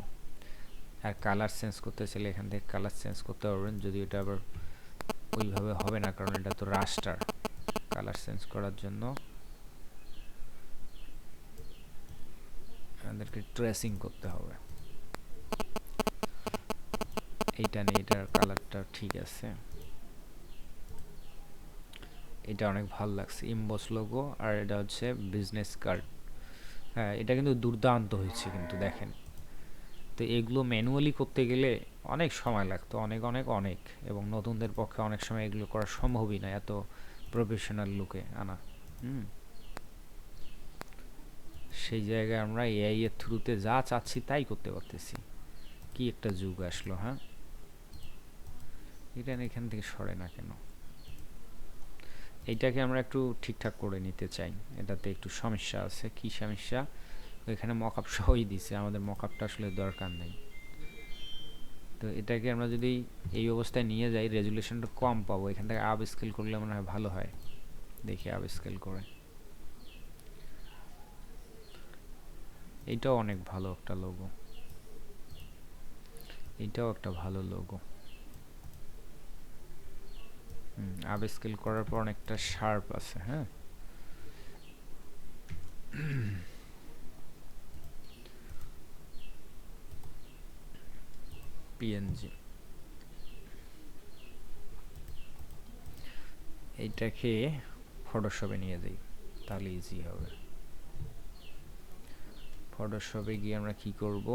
আর কালার চেঞ্জ করতে চাইলে এখান থেকে কালার চেঞ্জ করতে পারবেন, যদি এটা আবার ওইভাবে হবে না, কারণ এটা তো রাস্টার। কালার চেঞ্জ করার জন্য আমাদেরকে ট্রেসিং করতে হবে। এইটা নিয়ে এটার কালারটা ঠিক আছে, এটা অনেক ভালো লাগছে, ইমবস লোগো। আর এটা হচ্ছে বিজনেস কার্ড। হ্যাঁ, এটা কিন্তু দুর্দান্ত হয়েছে কিন্তু দেখেন। তো এগুলো ম্যানুয়ালি করতে গেলে অনেক সময় লাগতো, অনেক অনেক অনেক, এবং নতুনদের পক্ষে অনেক সময় এগুলো করা সম্ভবই না, এত প্রফেশনাল লুকে আনা। সেই জায়গায় আমরা এআই এর থ্রুতে যা চাচ্ছি তাই করতে পারতেছি। কি একটা যুগ আসলো। হ্যাঁ, এটা এখান থেকে সরে না কেন? এইটাকে আমরা একটু ঠিকঠাক করে নিতে চাই, এটাতে একটু সমস্যা আছে। কি সমস্যা? এখানে মকআপ সহই দিছে, আমাদের মকআপটা আসলে দরকার নেই। তো এটাকে আমরা যদি এই অবস্থায় নিয়ে যাই, রেজুলেশনটা কম পাবো। এখান থেকে আপ স্কেল করলে মনে হয় ভালো হয়। দেখি আপ স্কেল করে। এইটাও অনেক ভালো একটা লোগো, এইটাও একটা ভালো লোগো। আপ স্কেল করার পর অনেকটা শার্প আছে। হ্যাঁ, পিএনজি। এইটাকে ফটোশপে নিয়ে যাই, তাহলে ইজি হবে। ফটোশপে গিয়ে আমরা কি করব?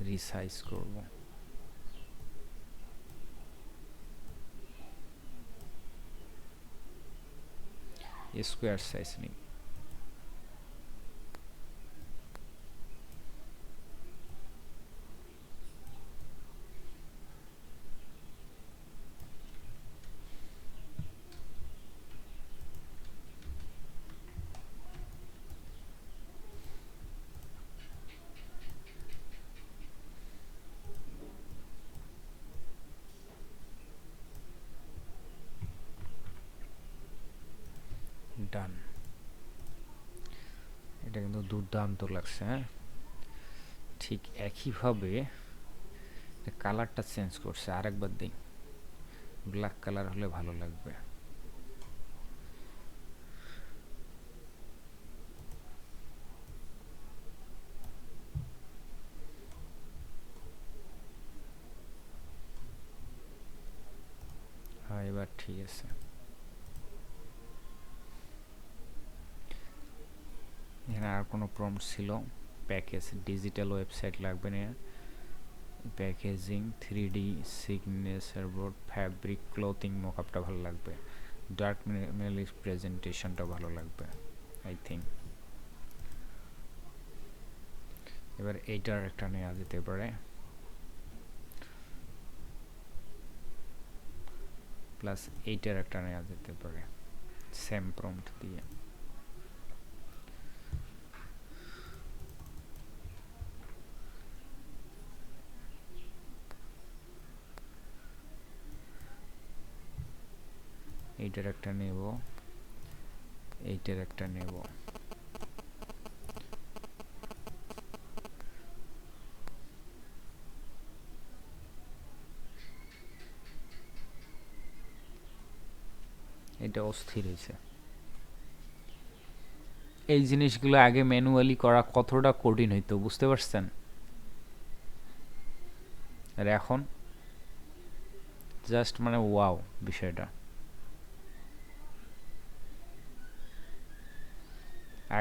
রিসাইজ করব। স্কোয়ার সাইজ নিই। ডান। এটা কিন্তু দুর্দান্ত লাগছে। হ্যাঁ, ঠিক একইভাবে কালারটা চেঞ্জ করছে, আরেকবার দিই। ব্ল্যাক কালার হলে ভালো লাগবে। হ্যাঁ, এবার ঠিক আছে। এখানে আর কোনো প্রম্পট ছিল? প্যাকেজ ডিজিটাল ওয়েবসাইট লাগবে না, packaging 3D signature board, fabric clothing মকআপটা ভালো লাগবে, ডার্ক মিনিমালিস প্রেজেন্টেশনটা ভালো লাগবে আই থিঙ্ক। এবার এইটার একটা নেওয়া যেতে পারে, প্লাস এইটার একটা নেওয়া যেতে পারে সেম প্রম্পট দিয়ে। এইটার একটা নেব, এইটার একটা নেব। এটা অস্থির হয়েছে। এই জিনিসগুলো আগে ম্যানুয়ালি করা কতটা কঠিন হইতো বুঝতে পারছেন? আর এখন জাস্ট মানে ওয়াও বিষয়টা।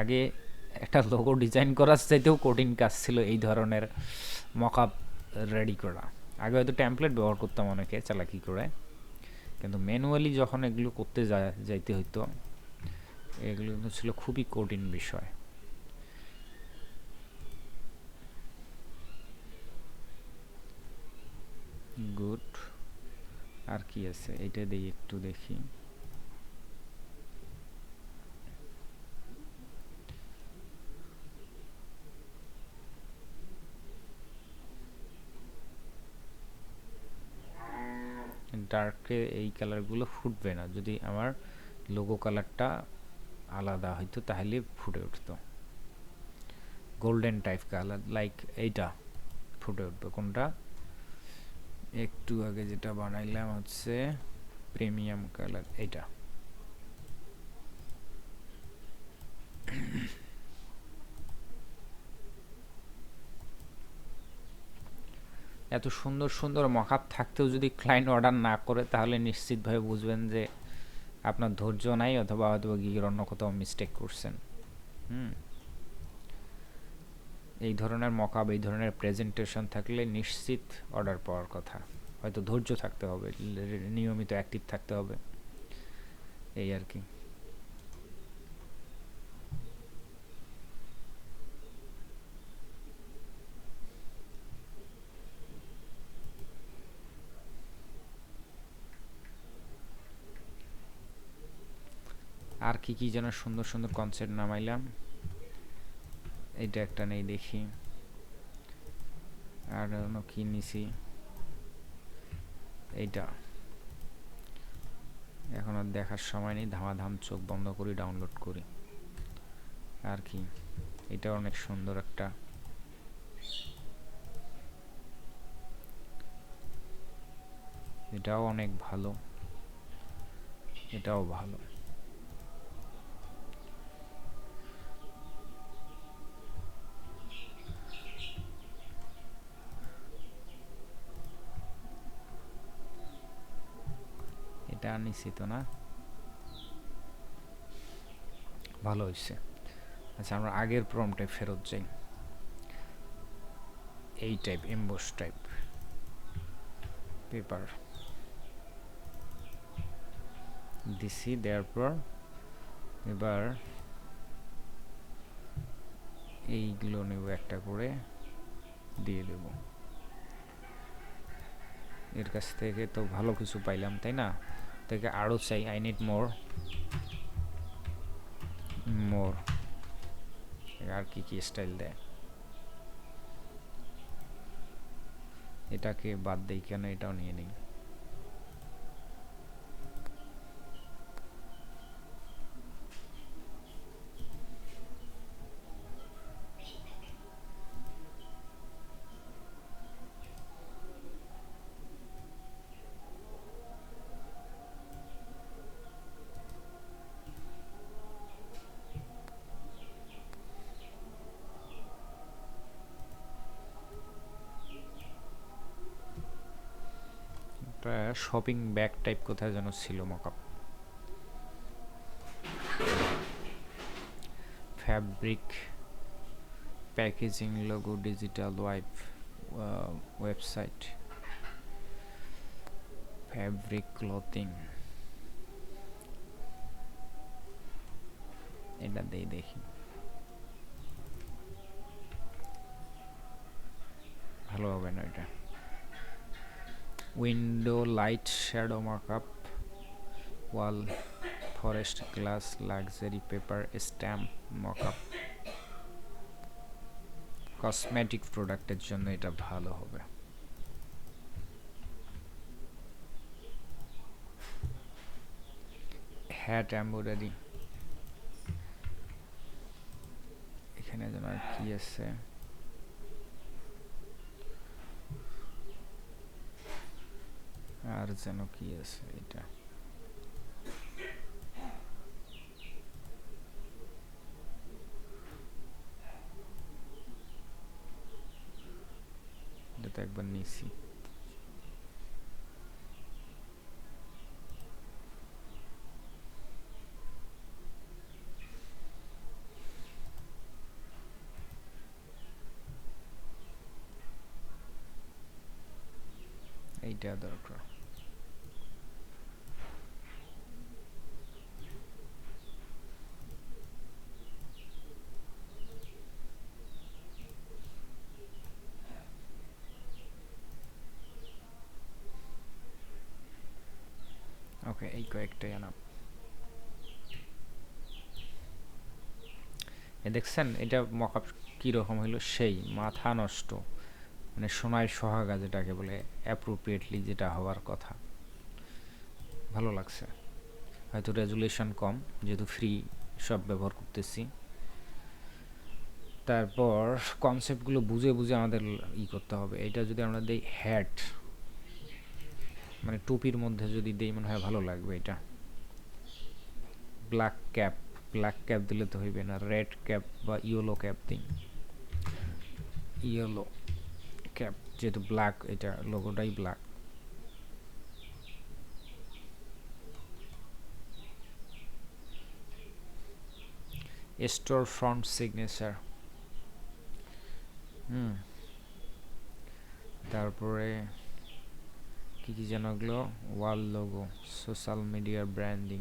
আগে একটা লোগো ডিজাইন করার চাইতেও কঠিন কাজ ছিল এই ধরনের মকআপ রেডি করা। আগে হয়তো টেমপ্লেট ব্যবহার করতাম অনেকে চালাকি করে, কিন্তু ম্যানুয়ালি যখন এগুলো করতে যাইতে হইতো, এগুলো কিন্তু ছিল খুবই কঠিন বিষয়। গুড। আর কি আছে এটা দিয়ে একটু দেখি। ডার্কে এই কালারগুলো ফুটবে না, যদি আমার লোগো কালারটা আলাদা হইতো তাহলে ফুটে উঠতো। গোল্ডেন টাইপ কালার লাইক এইটা ফুটে উঠবে। কোনটা? একটু আগে যেটা বানাইলাম হচ্ছে প্রিমিয়াম কালার, এইটা। এত সুন্দর সুন্দর মকআপ থাকতেও যদি ক্লায়েন্ট অর্ডার না করে, তাহলে নিশ্চিতভাবে বুঝবেন যে আপনার ধৈর্য নাই, অথবা হয়তো গিয়ে অন্য কোথাও মিস্টেক করছেন। এই ধরনের মকআপ, এই ধরনের প্রেজেন্টেশন থাকলে নিশ্চিত অর্ডার পাওয়ার কথা। হয়তো ধৈর্য থাকতে হবে, নিয়মিত অ্যাক্টিভ থাকতে হবে, এই আর কি। আর কি কি যেন সুন্দর সুন্দর কনসেপ্ট নামাইলাম। এইটা একটা নেই, দেখি আর কি নিছি। এইটা এখন আর দেখার সময় নেই, ধামাধাম চোখ বন্ধ করি ডাউনলোড করি। আর কি, এটা অনেক সুন্দর একটা। এটাও অনেক ভালো, এটাও ভালো। এটা নিছি তো না, ভালো হয়েছে। আচ্ছা, আমরা আগের প্রম্পটে ফেরত যাই। এই টাইপ এমবস টাইপ পেপার দিছি, দেওয়ার পর এবার এইগুলো নেব, একটা করে দিয়ে দেব। এর কাছ থেকে তো ভালো কিছু পাইলাম, তাই না? থেকে আরও চাই, আই নিড মোর মোর। আর কি কি স্টাইল দেয়, এটাকে বাদ দেই কেন, এটাও নিয়ে নিই। একটা শপিং ব্যাগ টাইপ কোথায় যেন ছিল mockup. Fabric packaging logo digital website fabric clothing, এটা দিয়ে দেখি। ভালো হবে না এটা। Window light shadow markup, wall forest glass luxury paper stamp mockup. Cosmetic প্রোডাক্টের জন্য এটা ভালো হবে। হ্যাট এমব্রয়ডারি, এখানে যেন আর কি আছে, আর যেন কি আছে, এটা এটা তো একবার নিছি। এইটা দরকার। ওকে, এই কয়েকটাই আনাম। দেখছেন এটা মকআপ কীরকম হইলো, সেই মাথা নষ্ট, মানে সোনায় সোহাগা যেটাকে বলে, অ্যাপ্রোপ্রিয়েটলি যেটা হওয়ার কথা। ভালো লাগছে। হয়তো রেজুলেশন কম, যেহেতু ফ্রি সব ব্যবহার করতেছি। তারপর কনসেপ্টগুলো বুঝে বুঝে আমাদের করতে হবে। এটা যদি আমরা দিই হ্যাট, মানে টুপির মধ্যে যদি দিই মনে হয় ভালো লাগবে এটা। ব্ল্যাক ক্যাপ, ব্ল্যাক ক্যাপ দিলে তো হইবে না, রেড ক্যাপ বা ইয়েলো ক্যাপ দিই। ইয়েলো ক্যাপ, যেহেতু ব্ল্যাক, এটা লোগোটাই ব্ল্যাক। Store front signature. তারপরে কি কি যেন এগুলো, ওয়াল লোগো, সোশ্যাল মিডিয়ার ব্র্যান্ডিং,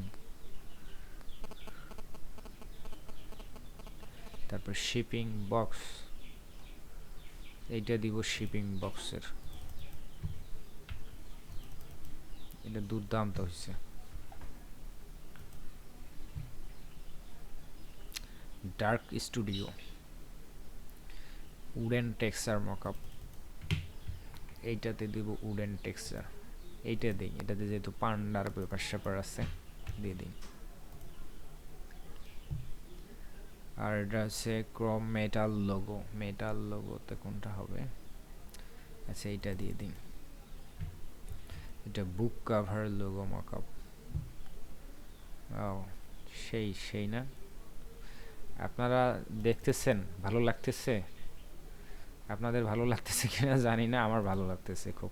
তারপর শিপিং বক্স, এইটা দিব শিপিং বক্সের। এটা দুর্দান্ত হয়েছে। Dark studio, wooden texture mockup, এইটাতে দিব উডেন টেক্সচার। এইটা দিই, এটাতে যেহেতু পান্ডার ব্যাপার স্যাপার আছে, দিয়ে দিই। আর এটা হচ্ছে ক্রোম মেটাল লোগো, মেটাল লোগোতে কোনটা হবে, আচ্ছা এইটা দিয়ে দিই। এটা বুক কাভার লোগো মকআপ। ও সেই সেই না, আপনারা দেখতেছেন ভালো লাগতেছে? আপনাদের ভালো লাগতেছে কিনা জানি না, আমার ভালো লাগতেছে খুব।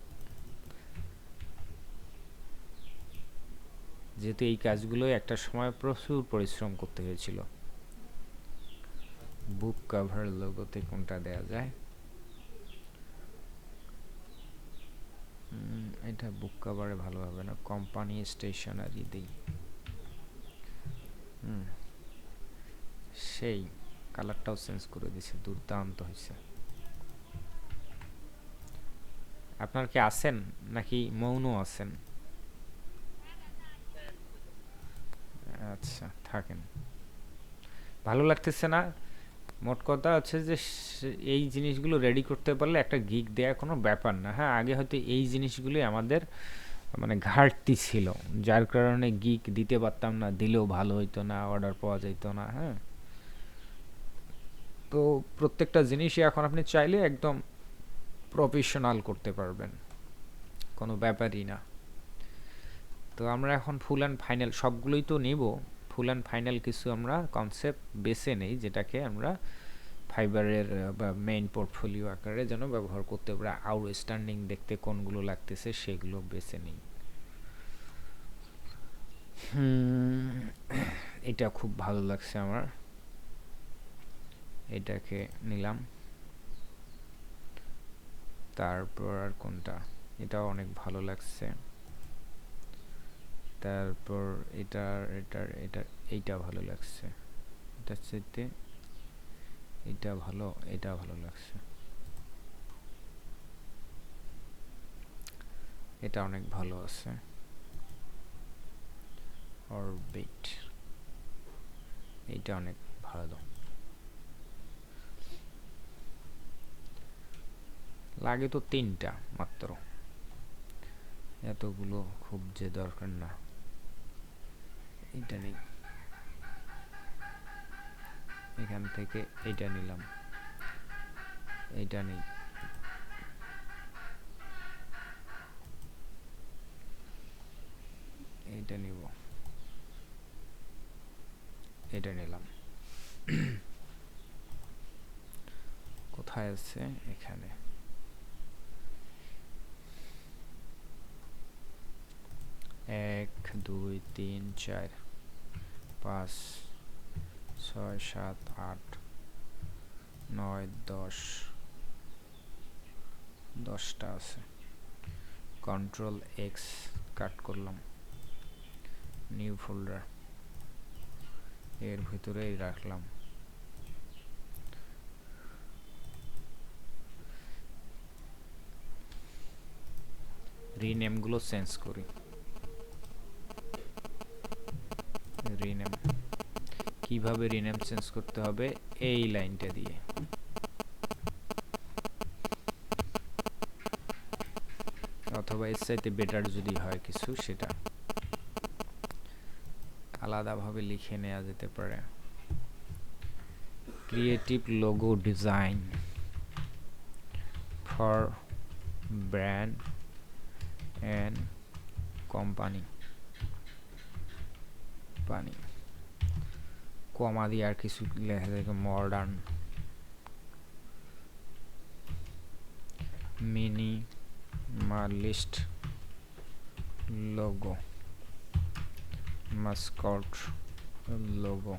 যেহেতু এই কাজগুলো একটা সময় প্রচুর পরিশ্রম করতে হয়েছিল। বুক কাভার লোগোতে কোনটা দেয়া যায়, এটা বুক কাভারে ভালো হবে না, কোম্পানি স্টেশনারি দিই। সেই কালারটাও চেঞ্জ করে দিছে, দুর্দান্ত হয়েছে। আপনার কি আছেন নাকি মৌন আছেন? আচ্ছা থাকেন। ভালো লাগতেছে না, মোট কথা হচ্ছে যে এই জিনিসগুলো রেডি করতে পারলে একটা গিগ দেওয়া কোনো ব্যাপার না। হ্যাঁ, আগে হয়তো এই জিনিসগুলোই আমাদের মানে ঘাটতি ছিল, যার কারণে গিগ দিতে পারতাম না, দিলেও ভালো হইতো না, অর্ডার পাওয়া যেত না। হ্যাঁ, তো প্রত্যেকটা জিনিসই এখন আপনি চাইলে একদম প্রফেশনাল করতে পারবেন, কোনো ব্যাপারই না। তো আমরা এখন ফুল অ্যান্ড ফাইনাল সবগুলোই তো নেব, ফুল অ্যান্ড ফাইনাল কিছু আমরা কনসেপ্ট বেছে নেই, যেটাকে আমরা ফাইবারের বা মেইন পোর্টফোলিও আকারে যেন ব্যবহার করতে পারে। আউটস্ট্যান্ডিং দেখতে কোনগুলো লাগতেছে সেগুলো বেছে নিই। এটা খুব ভালো লাগছে আমার, এটাকে নিলাম। তারপর আর কোনটা, এটাও অনেক ভালো লাগছে। তারপর এটার এটার এটার এইটা ভালো লাগছে, এটার চাইতে এটা ভালো, এটা ভালো লাগছে, এটা অনেক ভালো আছে। অরবিট, এইটা অনেক ভালো লাগে। তো তিনটা মাত্র, এতগুলো খুব যে দরকার না। এটা নেই, এখান থেকে এইটা নিলাম, এইটা নেই, এইটা নিব, এটা নিলাম। কোথায় আছে, এখানে। 1 2 3 4 5 6 7 8 9 10, 10টা আছে। কন্ট্রোল এক্স কাট করলাম, নিউ ফোল্ডার, এর ভিতরেই রাখলাম। রিনেম গুলো চেঞ্জ করি। রিনেম কিভাবে রিনেম চেঞ্জ করতে হবে, এই লাইনটা দিয়ে। অথবা এর চাইতে বেটার যদি হয় কিছু, সেটা আলাদাভাবে লিখে নেওয়া যেতে পারে। Creative logo design for brand and company, comma দিয়ে আর কিছু লেখা যায়, modern, minimalist logo, mascot logo,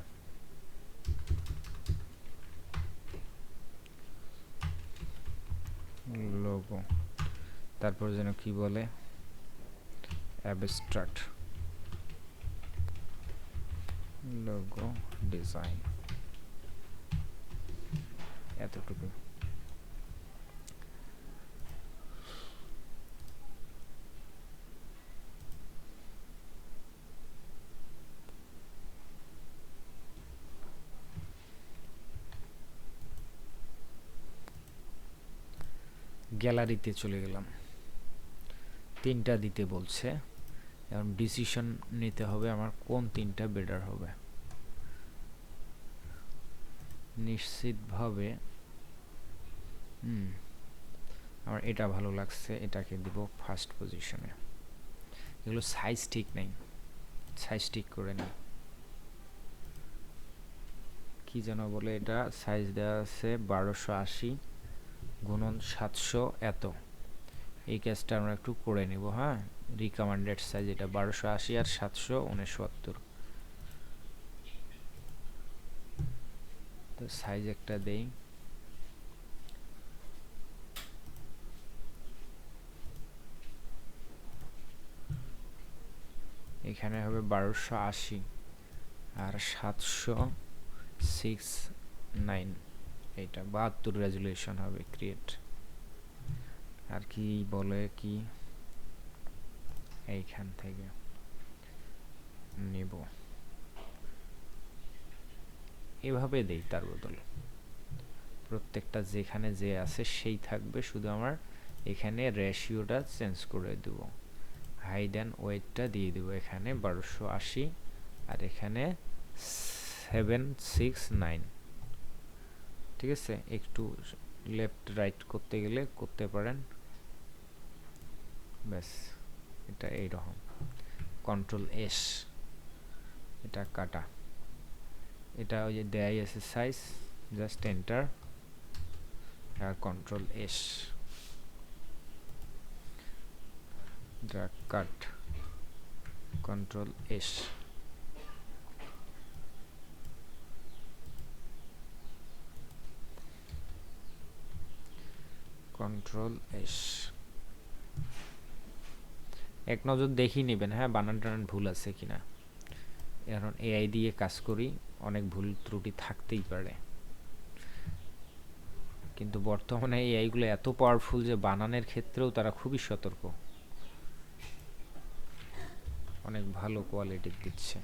তারপর যেন কি বলে, অ্যাবস্ট্রাক্ট লোগো ডিজাইন, এতটুকু। গ্যালারিতে চলে গেলাম, তিনটা দিতে বলছে, এখন ডিসিশন নিতে হবে আমার কোন তিনটা বেটার হবে। নিশ্চিতভাবে আমার এটা ভালো লাগছে, এটাকে দিব ফার্স্ট পজিশনে। এগুলো সাইজ ঠিক নেই, সাইজ ঠিক করে নিই। কি যেন বলে, এটা সাইজ দেওয়া আছে 1280 গুণন 700 এত। এই কাজটা আমরা একটু করে নিব। হ্যাঁ, রিকমেন্ডেড সাইজ এটা 1280 আর 769। তো সাইজ একটা দেই, এখানে হবে 1280 আর 769, এটা 72 রেজুলেশন হবে। ক্রিয়েট, আর কি বলে কি, এইখান থেকে নিব, এভাবে দেই। তার বদল প্রত্যেকটা যেখানে যে আছে সেই থাকবে, শুধু আমার এখানে রেশিওটা চেঞ্জ করে দেব। হাইড অ্যান্ড ওয়েটটা দিয়ে দেব এখানে 1280 আর এখানে 769। ঠিক আছে, একটু লেফট রাইট করতে গেলে করতে পারেন, ব্যাস এটা এইরকম। কন্ট্রোল এস, এটা কাটা, এটা ওই যে দেয়াই আছে সাইজ, জাস্ট এন্টার আর কন্ট্রোল এস, ড্র্যাগ কাট, কন্ট্রোল এস, কন্ট্রোল এস। এক নজর দেখি নেবেন, হ্যাঁ, বানান টানান ভুল আছে কিনা। এখন এআই দিয়ে কাজ করি, অনেক ভুল ত্রুটি থাকতেই পারে, কিন্তু বর্তমানে এআইগুলো এত পাওয়ারফুল যে বানানের ক্ষেত্রেও তারা খুবই সতর্ক, অনেক ভালো কোয়ালিটি দিচ্ছে।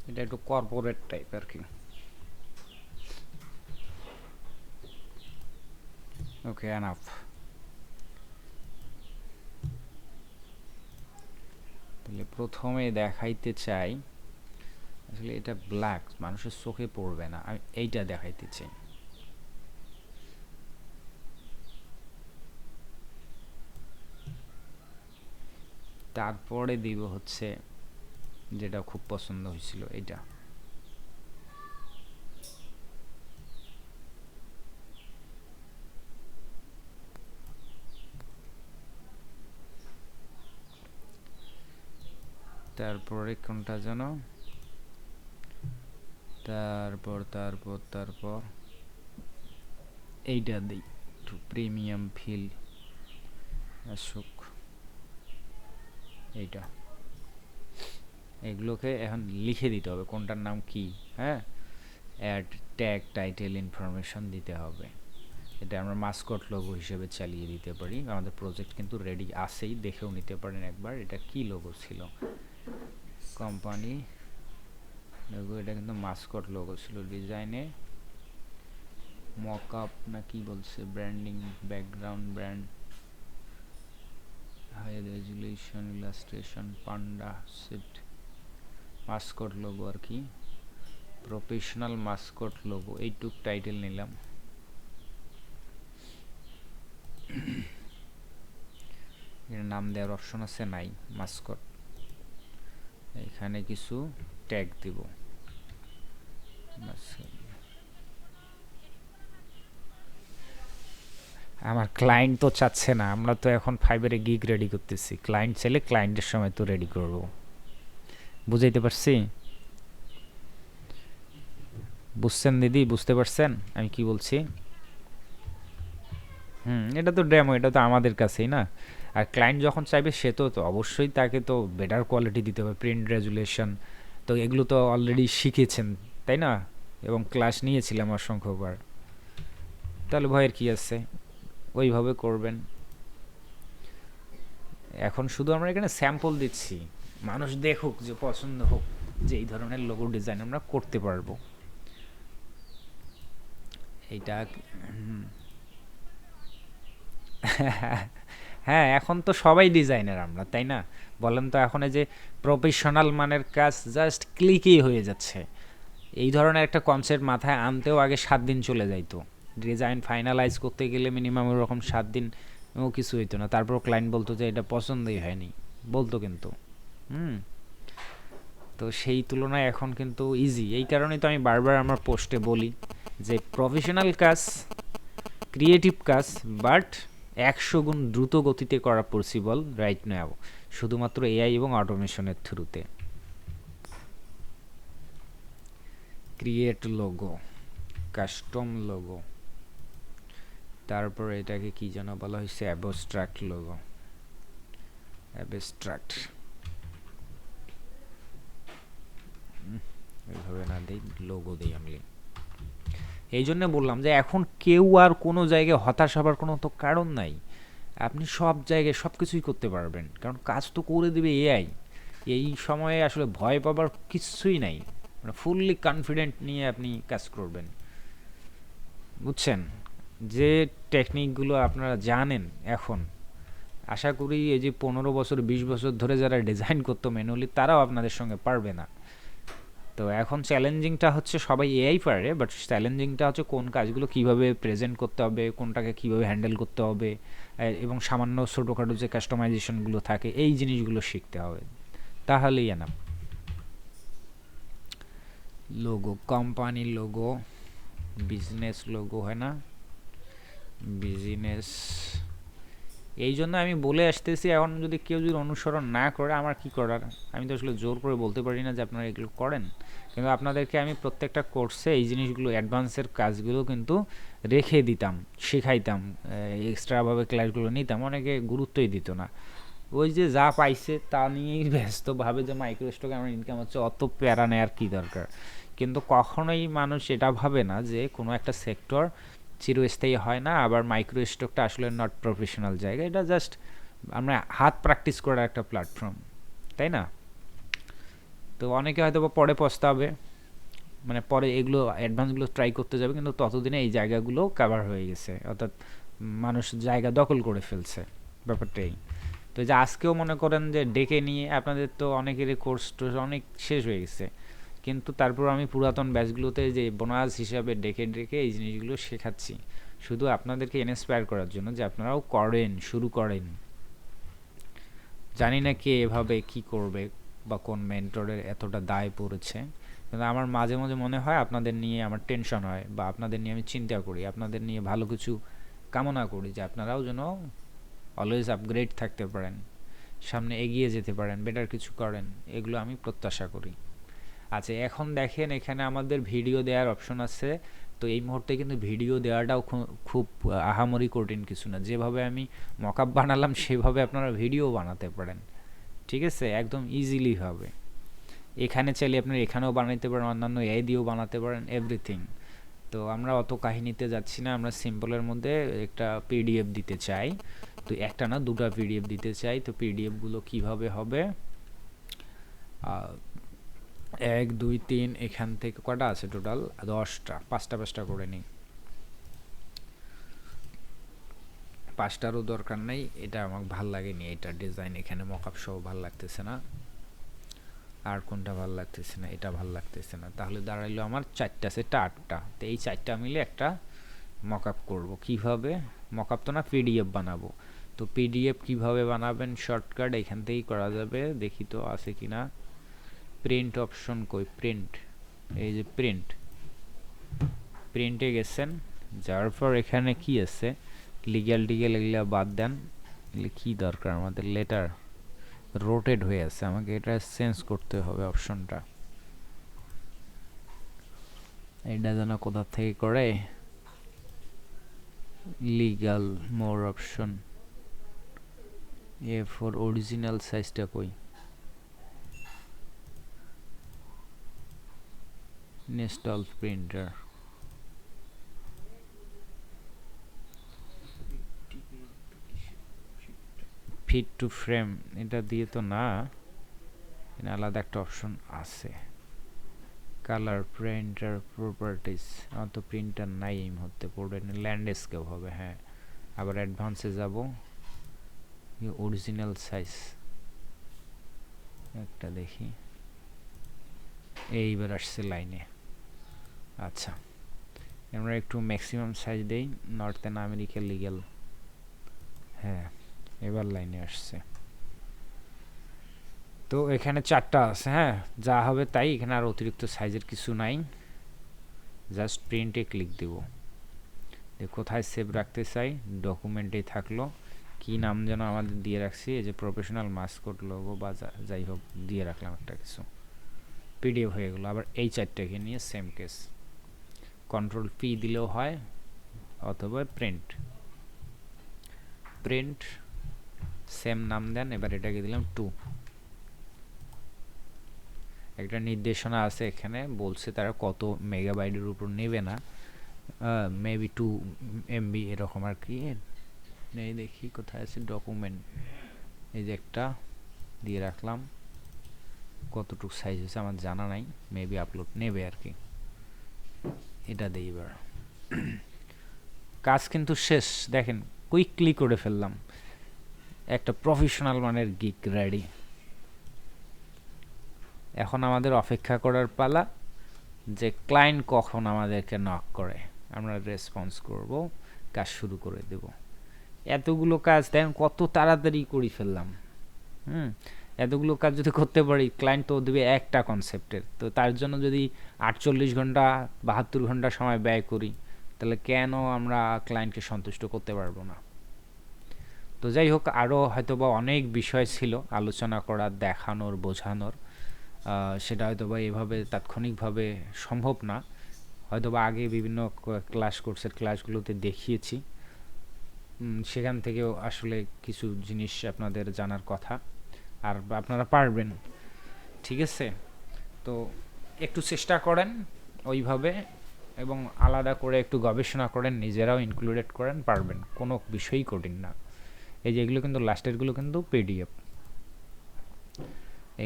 এটা একটু কর্পোরেট টাইপ আর কি। ওকে, এনাফ। তাহলে প্রথমে দেখাইতে চাই, আসলে এটা ব্ল্যাক, মানুষের চোখে পড়বে না, আমি এইটা দেখাইতে চাই। তারপরে দিব হচ্ছে যেটা খুব পছন্দ হয়েছিল এটা। তারপরে কোনটা যেন, তারপর এইটা দিই, একটু প্রিমিয়াম ফিল আসুক এইটা। এগুলোকে এখন লিখে দিতে হবে কোনটার নাম কি। হ্যাঁ, অ্যাড ট্যাগ টাইটেল ইনফরমেশন দিতে হবে। এটা আমরা মাস্কট লোগো হিসেবে চালিয়ে দিতে পারি। আমাদের প্রজেক্ট কিন্তু রেডি আছেই, দেখেও নিতে পারেন একবার। এটা কি লোগো ছিল, কোম্পানি লোগো, এটা কিন্তু মাস্কট লোগো ছিল। ডিজাইনে মকআপ না কি বলছে, branding, background brand, high resolution, illustration, panda set, mascot logo আর কি, প্রফেশনাল মাস্কট লোগো, এইটুক টাইটেল নিলাম। এর নাম দেওয়ার অপশন আছে নাই, মাস্কট। এখানে কিছু ট্যাগ দিব। আমার ক্লায়েন্ট তো চাচ্ছে না, আমরা তো এখন ফাইবারে গিগ রেডি করতেছি। ক্লায়েন্ট চাইলে ক্লায়েন্টের সময় তো রেডি করব। বুঝাইতে পারছি? বুঝছেন দিদি, বুঝতে পারছেন আমি কি বলছি? এটা তো ডেমো, এটা তো আমাদের কাছেই না। আর ক্লায়েন্ট যখন চাইবে সে তো অবশ্যই তাকে তো বেটার কোয়ালিটি দিতে হবে, প্রিন্ট রেজুলেশন, তো এগুলো তো অলরেডি শিখেছেন তাই না, এবং ক্লাস নিয়েছিলাম অসংখ্যবার। তাহলে ভয়ের কি আছে, ওইভাবে করবেন। এখন শুধু আমরা এখানে স্যাম্পল দিচ্ছি, মানুষ দেখুক, যে পছন্দ হোক যে এই ধরনের লোগো ডিজাইন আমরা করতে পারবো। এইটা হ্যাঁ, এখন তো সবাই ডিজাইনার আমরা, তাই না? বলেন তো, এখন এই যে প্রফেশনাল মানের কাজ জাস্ট ক্লিকেই হয়ে যাচ্ছে। এই ধরনের একটা কনসেপ্ট মাথায় আনতেও আগে 7 দিন চলে যাইতো। ডিজাইন ফাইনালাইজ করতে গেলে মিনিমাম ওরকম 7 দিন ও কিছু হইতো না। তারপর ক্লায়েন্ট বলতো যে এটা পছন্দই হয়নি, বলতো কিন্তু। তো সেই তুলনায় এখন কিন্তু ইজি। এই কারণেই তো আমি বারবার আমার পোস্টে বলি যে প্রফেশনাল কাজ, ক্রিয়েটিভ কাজ, বাট 100 গুণ দ্রুত গতিতে করা পসিবল রাইট নাও, শুধুমাত্র এআই এবং অটোমেশনের থ্রুতে। ক্রিয়েট লোগো, কাস্টম লোগো, তারপর এটাকে কি যেন বলা হয়েছে, অ্যাবস্ট্রাক্ট লোগো, অ্যাবস্ট্রাক্ট, এইভাবে না দিই, লোগো দিই আমি। এই জন্য বললাম যে এখন কেউ আর কোনো জায়গায় হতাশ হবার কোনো তো কারণ নাই। আপনি সব জায়গায় সব কিছুই করতে পারবেন, কারণ কাজ তো করে দেবে এআই। এই সময়ে আসলে ভয় পাবার কিছুই নাই, মানে ফুললি কনফিডেন্ট নিয়ে আপনি কাজ করবেন। বুঝছেন? যে টেকনিকগুলো আপনারা জানেন এখন, আশা করি এই যে 15 বছর 20 বছর ধরে যারা ডিজাইন করতো ম্যানুয়ালি, তারাও আপনাদের সঙ্গে পারবে না। তো এখন চ্যালেঞ্জিংটা হচ্ছে সবাই এআই পারে, বাট চ্যালেঞ্জিংটা হচ্ছে কোন কাজগুলো কিভাবে প্রেজেন্ট করতে হবে, কোনটাকে কিভাবে হ্যান্ডেল করতে হবে, এবং সামান্য ছোটোখাটো যে কাস্টমাইজেশনগুলো থাকে এই জিনিসগুলো শিখতে হবে, তাহলেই enough. Logo, company logo, business logo হয় না, বিজনেস। এই জন্য আমি বলে আসতেছি, এখন যদি কেউ যদি অনুসরণ না করে আমার কি করার। আমি তো আসলে জোর করে বলতে পারি না যে আপনারা এগুলো করেন, কিন্তু আপনাদেরকে আমি প্রত্যেকটা কোর্সে এই জিনিসগুলো, অ্যাডভান্সের কাজগুলো কিন্তু রেখে দিতাম, শেখাইতাম, এক্সট্রাভাবে ক্লাসগুলো নিতাম। অনেকে গুরুত্বই দিত না, ওই যে যা পাইছে তা নিয়েই ব্যস্ত, ভাবে যে মাইক্রোস্টকে আমার ইনকাম হচ্ছে, অত প্যারা নেওয়ার কী দরকার। কিন্তু কখনোই মানুষ এটা ভাবে না যে কোনো একটা সেক্টর চিরস্থায়ী হয় না, আবার মাইক্রো স্টকটা আসলে নট প্রফেশনাল জায়গা, এটা জাস্ট আমরা হাত প্র্যাকটিস করার একটা প্ল্যাটফর্ম, তাই না? তো অনেকে হয়তো পরে পস্তাবে, মানে পরে এগুলো অ্যাডভান্সগুলো ট্রাই করতে যাবে, কিন্তু ততদিনে এই জায়গাগুলো কাভার হয়ে গেছে, অর্থাৎ মানুষ জায়গা দখল করে ফেলছে, ব্যাপারটাই। তো যে আজকেও মনে করেন যে ডেকে নিয়ে আপনাদের তো অনেকেরই কোর্স টোর্স অনেক শেষ হয়ে গেছে, কিন্তু তারপর আমি পুরাতন ব্যাচগুলোতে যে বোনাস হিসাবে ডেকে ডেকে এই জিনিসগুলো শেখাচ্ছি, শুধু আপনাদেরকে ইন্সপায়ার করার জন্য যে আপনারাও করেন, শুরু করেন। জানি না কে এভাবে কি করবে বা কোন মেন্টরের এতটা দায় পড়েছে, কিন্তু আমার মাঝে মাঝে মনে হয় আপনাদের নিয়ে আমার টেনশন হয়, বা আপনাদের নিয়ে আমি চিন্তা করি, আপনাদের নিয়ে ভালো কিছু কামনা করি যে আপনারাও যেন অলওয়েজ আপগ্রেড থাকতে পারেন, সামনে এগিয়ে যেতে পারেন, বেটার কিছু করেন, এগুলো আমি প্রত্যাশা করি। আচ্ছা, এখন দেখেন এখানে আমাদের ভিডিও দেওয়ার অপশন আছে। তো এই মুহূর্তে কিন্তু ভিডিও দেওয়াটাও খুব আহামরি কঠিন কিছু না। যেভাবে আমি মকআপ বানালাম সেভাবে আপনারা ভিডিও বানাতে পারেন, ঠিক আছে, একদম ইজিলি হবে। এখানে চাইলে আপনারা এখানেও বানাইতে পারেন, অন্যান্য এআই দিয়েও বানাতে পারেন, এভরিথিং। তো আমরা অত কাহিনীতে যাচ্ছি না, আমরা সিম্পলের মধ্যে একটা পিডিএফ দিতে চাই। তো একটা না, দুটো পিডিএফ দিতে চাই। তো পিডিএফগুলো কিভাবে হবে, 1 2 3, এখান থেকে কটা আছে টোটাল, 10টা, 5টা করে নিই। 5টারও দরকার নেই, এটা আমার ভাল লাগেনি, এটা ডিজাইন এখানে মকআপ সহ ভাল লাগতেছে না। আর কোনটা ভাল লাগতেছে না, এটা ভাল লাগতেছে না। তাহলে দাঁড়াইলো আমার 4টা সেটটা 8টা। তো এই 4টা মিলে একটা মকআপ করব। কিভাবে মকআপ, তো না, পিডিএফ বানাবো। তো পিডিএফ কিভাবে বানাবেন, শর্টকাট এখান থেকেই করা যাবে। দেখি তো আছে কিনা। প্রিন্ট অপশন কই, প্রিন্ট, এই যে প্রিন্ট, প্রিন্টে গেছেন, যাওয়ার পর এখানে কি আছে, লিগ্যাল টিগ্যাল এগুলো বাদ দেন। এগুলো কি দরকার আমাদের, লেটার রোটেট হয়ে আছে, আমাকে এটা চেঞ্জ করতে হবে অপশনটা। এটা যেন কোথা থেকে করে, legal more option, A four original সাইজটা কই, install printer, fit to frame, এটা দিয়ে তো না, আলাদা একটা অপশন আছে, কালার প্রিন্টার প্রপার্টিজ। আমার তো প্রিন্টার নাই এই মুহূর্তে, পোর্ট্রেট ল্যান্ডস্কেপ হবে, হ্যাঁ। আবার অ্যাডভান্সে যাব, অরিজিনাল সাইজ একটা দেখি, এইবার আসছে লাইনে। আচ্ছা, আমরা একটু ম্যাক্সিমাম সাইজ দেই, নর্থেন আমেরিকা লিগ্যাল, হ্যাঁ এবার লাইনে আসছে। তো এখানে 4টা আছে, হ্যাঁ, যা হবে তাই, এখানে আর অতিরিক্ত সাইজের কিছু নাই, জাস্ট প্রিন্টে ক্লিক দেব। কোথায় সেভ রাখতে চাই, ডকুমেন্টেই থাকলো, কি নাম যেন আমাদের দিয়ে রাখছি, এই যে প্রফেশনাল মাস্কট লোগো বা যাই হোক দিয়ে রাখলাম একটা কিছু, পিডিএফ হয়ে গেলো। আবার এই 4টাকে নিয়ে সেম কেস, কন্ট্রোল পি দিলেও হয়, অথবা প্রিন্ট, প্রিন্ট সেম নাম দেন। এবার এটাকে দিলাম 2। একটা নির্দেশনা আছে এখানে, বলছে তারা কত মেগাবাইটের উপর নেবে না, মেবি 2 MB এরকম আর কি। নেই, দেখি কোথায় আছে ডকুমেন্ট, এই যে একটা দিয়ে রাখলাম, কতটুকু সাইজ হয়েছে আমার জানা নাই, মেবি আপলোড নেবে আর কি। এটা দিই এবার, কাজ কিন্তু শেষ, দেখেন কুইকলি করে ফেললাম, একটা প্রফেশনাল মানের গিগ রেডি। এখন আমাদের অপেক্ষা করার পালা, যে ক্লায়েন্ট কখন আমাদেরকে নক করে, আমরা রেসপন্স করব, কাজ শুরু করে দেব। এতগুলো কাজ দেখেন কত তাড়াতাড়ি করে ফেললাম। এতগুলো কাজ যদি করতে পারি, ক্লায়েন্ট তো দেবে একটা কনসেপ্টের, তো তার জন্য যদি 48 ঘন্টা 72 ঘন্টা সময় ব্যয় করি, তাহলে কেন আমরা ক্লায়েন্টকে সন্তুষ্ট করতে পারবো না। তো যাই হোক, আরও হয়তোবা অনেক বিষয় ছিল আলোচনা করার, দেখানোর, বোঝানোর, সেটা হয়তোবা এভাবে তাৎক্ষণিকভাবে সম্ভব না, হয়তোবা আগে বিভিন্ন কোর্সের ক্লাসগুলোতে দেখিয়েছি, সেখান থেকেও আসলে কিছু জিনিস আপনাদের জানার কথা, আর আপনারা পারবেন, ঠিক আছে। তো একটু চেষ্টা করেন ওইভাবে, এবং আলাদা করে একটু গবেষণা করেন, নিজেরাও ইনক্লুডেড করেন, পারবেন, কোনো বিষয়ই কঠিন না। এই যে এগুলো কিন্তু লাস্টেরগুলো কিন্তু পিডিএফ,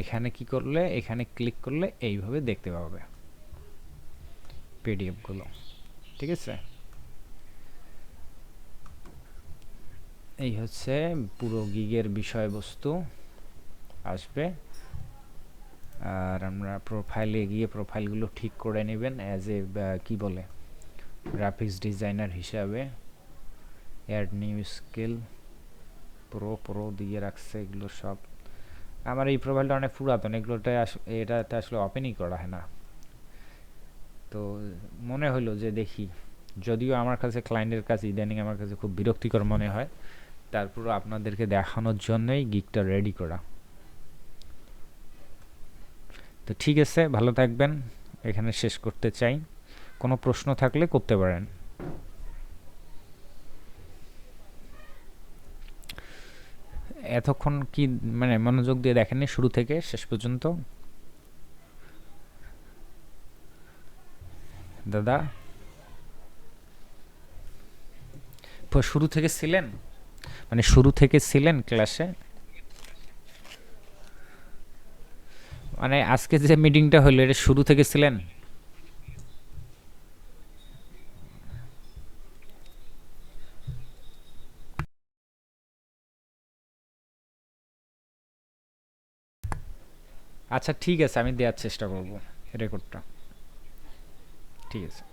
এখানে কি করলে, এখানে ক্লিক করলে এইভাবে দেখতে পাবে পিডিএফগুলো, ঠিক আছে। এই হচ্ছে পুরো গিগের বিষয়বস্তু আসবে। আর আমরা প্রোফাইলে গিয়ে প্রোফাইলগুলো ঠিক করে নেবেন অ্যাজ এ কি বলে, গ্রাফিক্স ডিজাইনার হিসাবে। অ্যাড নিউ স্কিল, প্রো দিয়ে রাখছে এগুলো সব, আমার এই প্রোফাইলটা অনেক পুরাতন, এটাতে আসলে ওপেনই করা হয় না। তো মনে হলো যে দেখি, যদিও আমার কাছে ক্লায়েন্টের কাছে ইদানিং আমার কাছে খুব বিরক্তিকর মনে হয়, তারপরও আপনাদেরকে দেখানোর জন্যই গিগটা রেডি করা। তো ঠিক আছে, ভালো থাকবেন, এখানে শেষ করতে চাই। কোনো প্রশ্ন থাকলে করতে পারেন। এতক্ষণ কি মানে মনোযোগ দিয়ে দেখেননি শুরু থেকে শেষ পর্যন্ত? দাদা শুরু থেকে ছিলেন, মানে শুরু থেকে ছিলেন ক্লাসে? মানে আজকে যে মিটিংটা হলো এটা শুরু থেকে ছিলেন? আচ্ছা ঠিক আছে, আমি দেওয়ার চেষ্টা করব রেকর্ডটা। ঠিক আছে।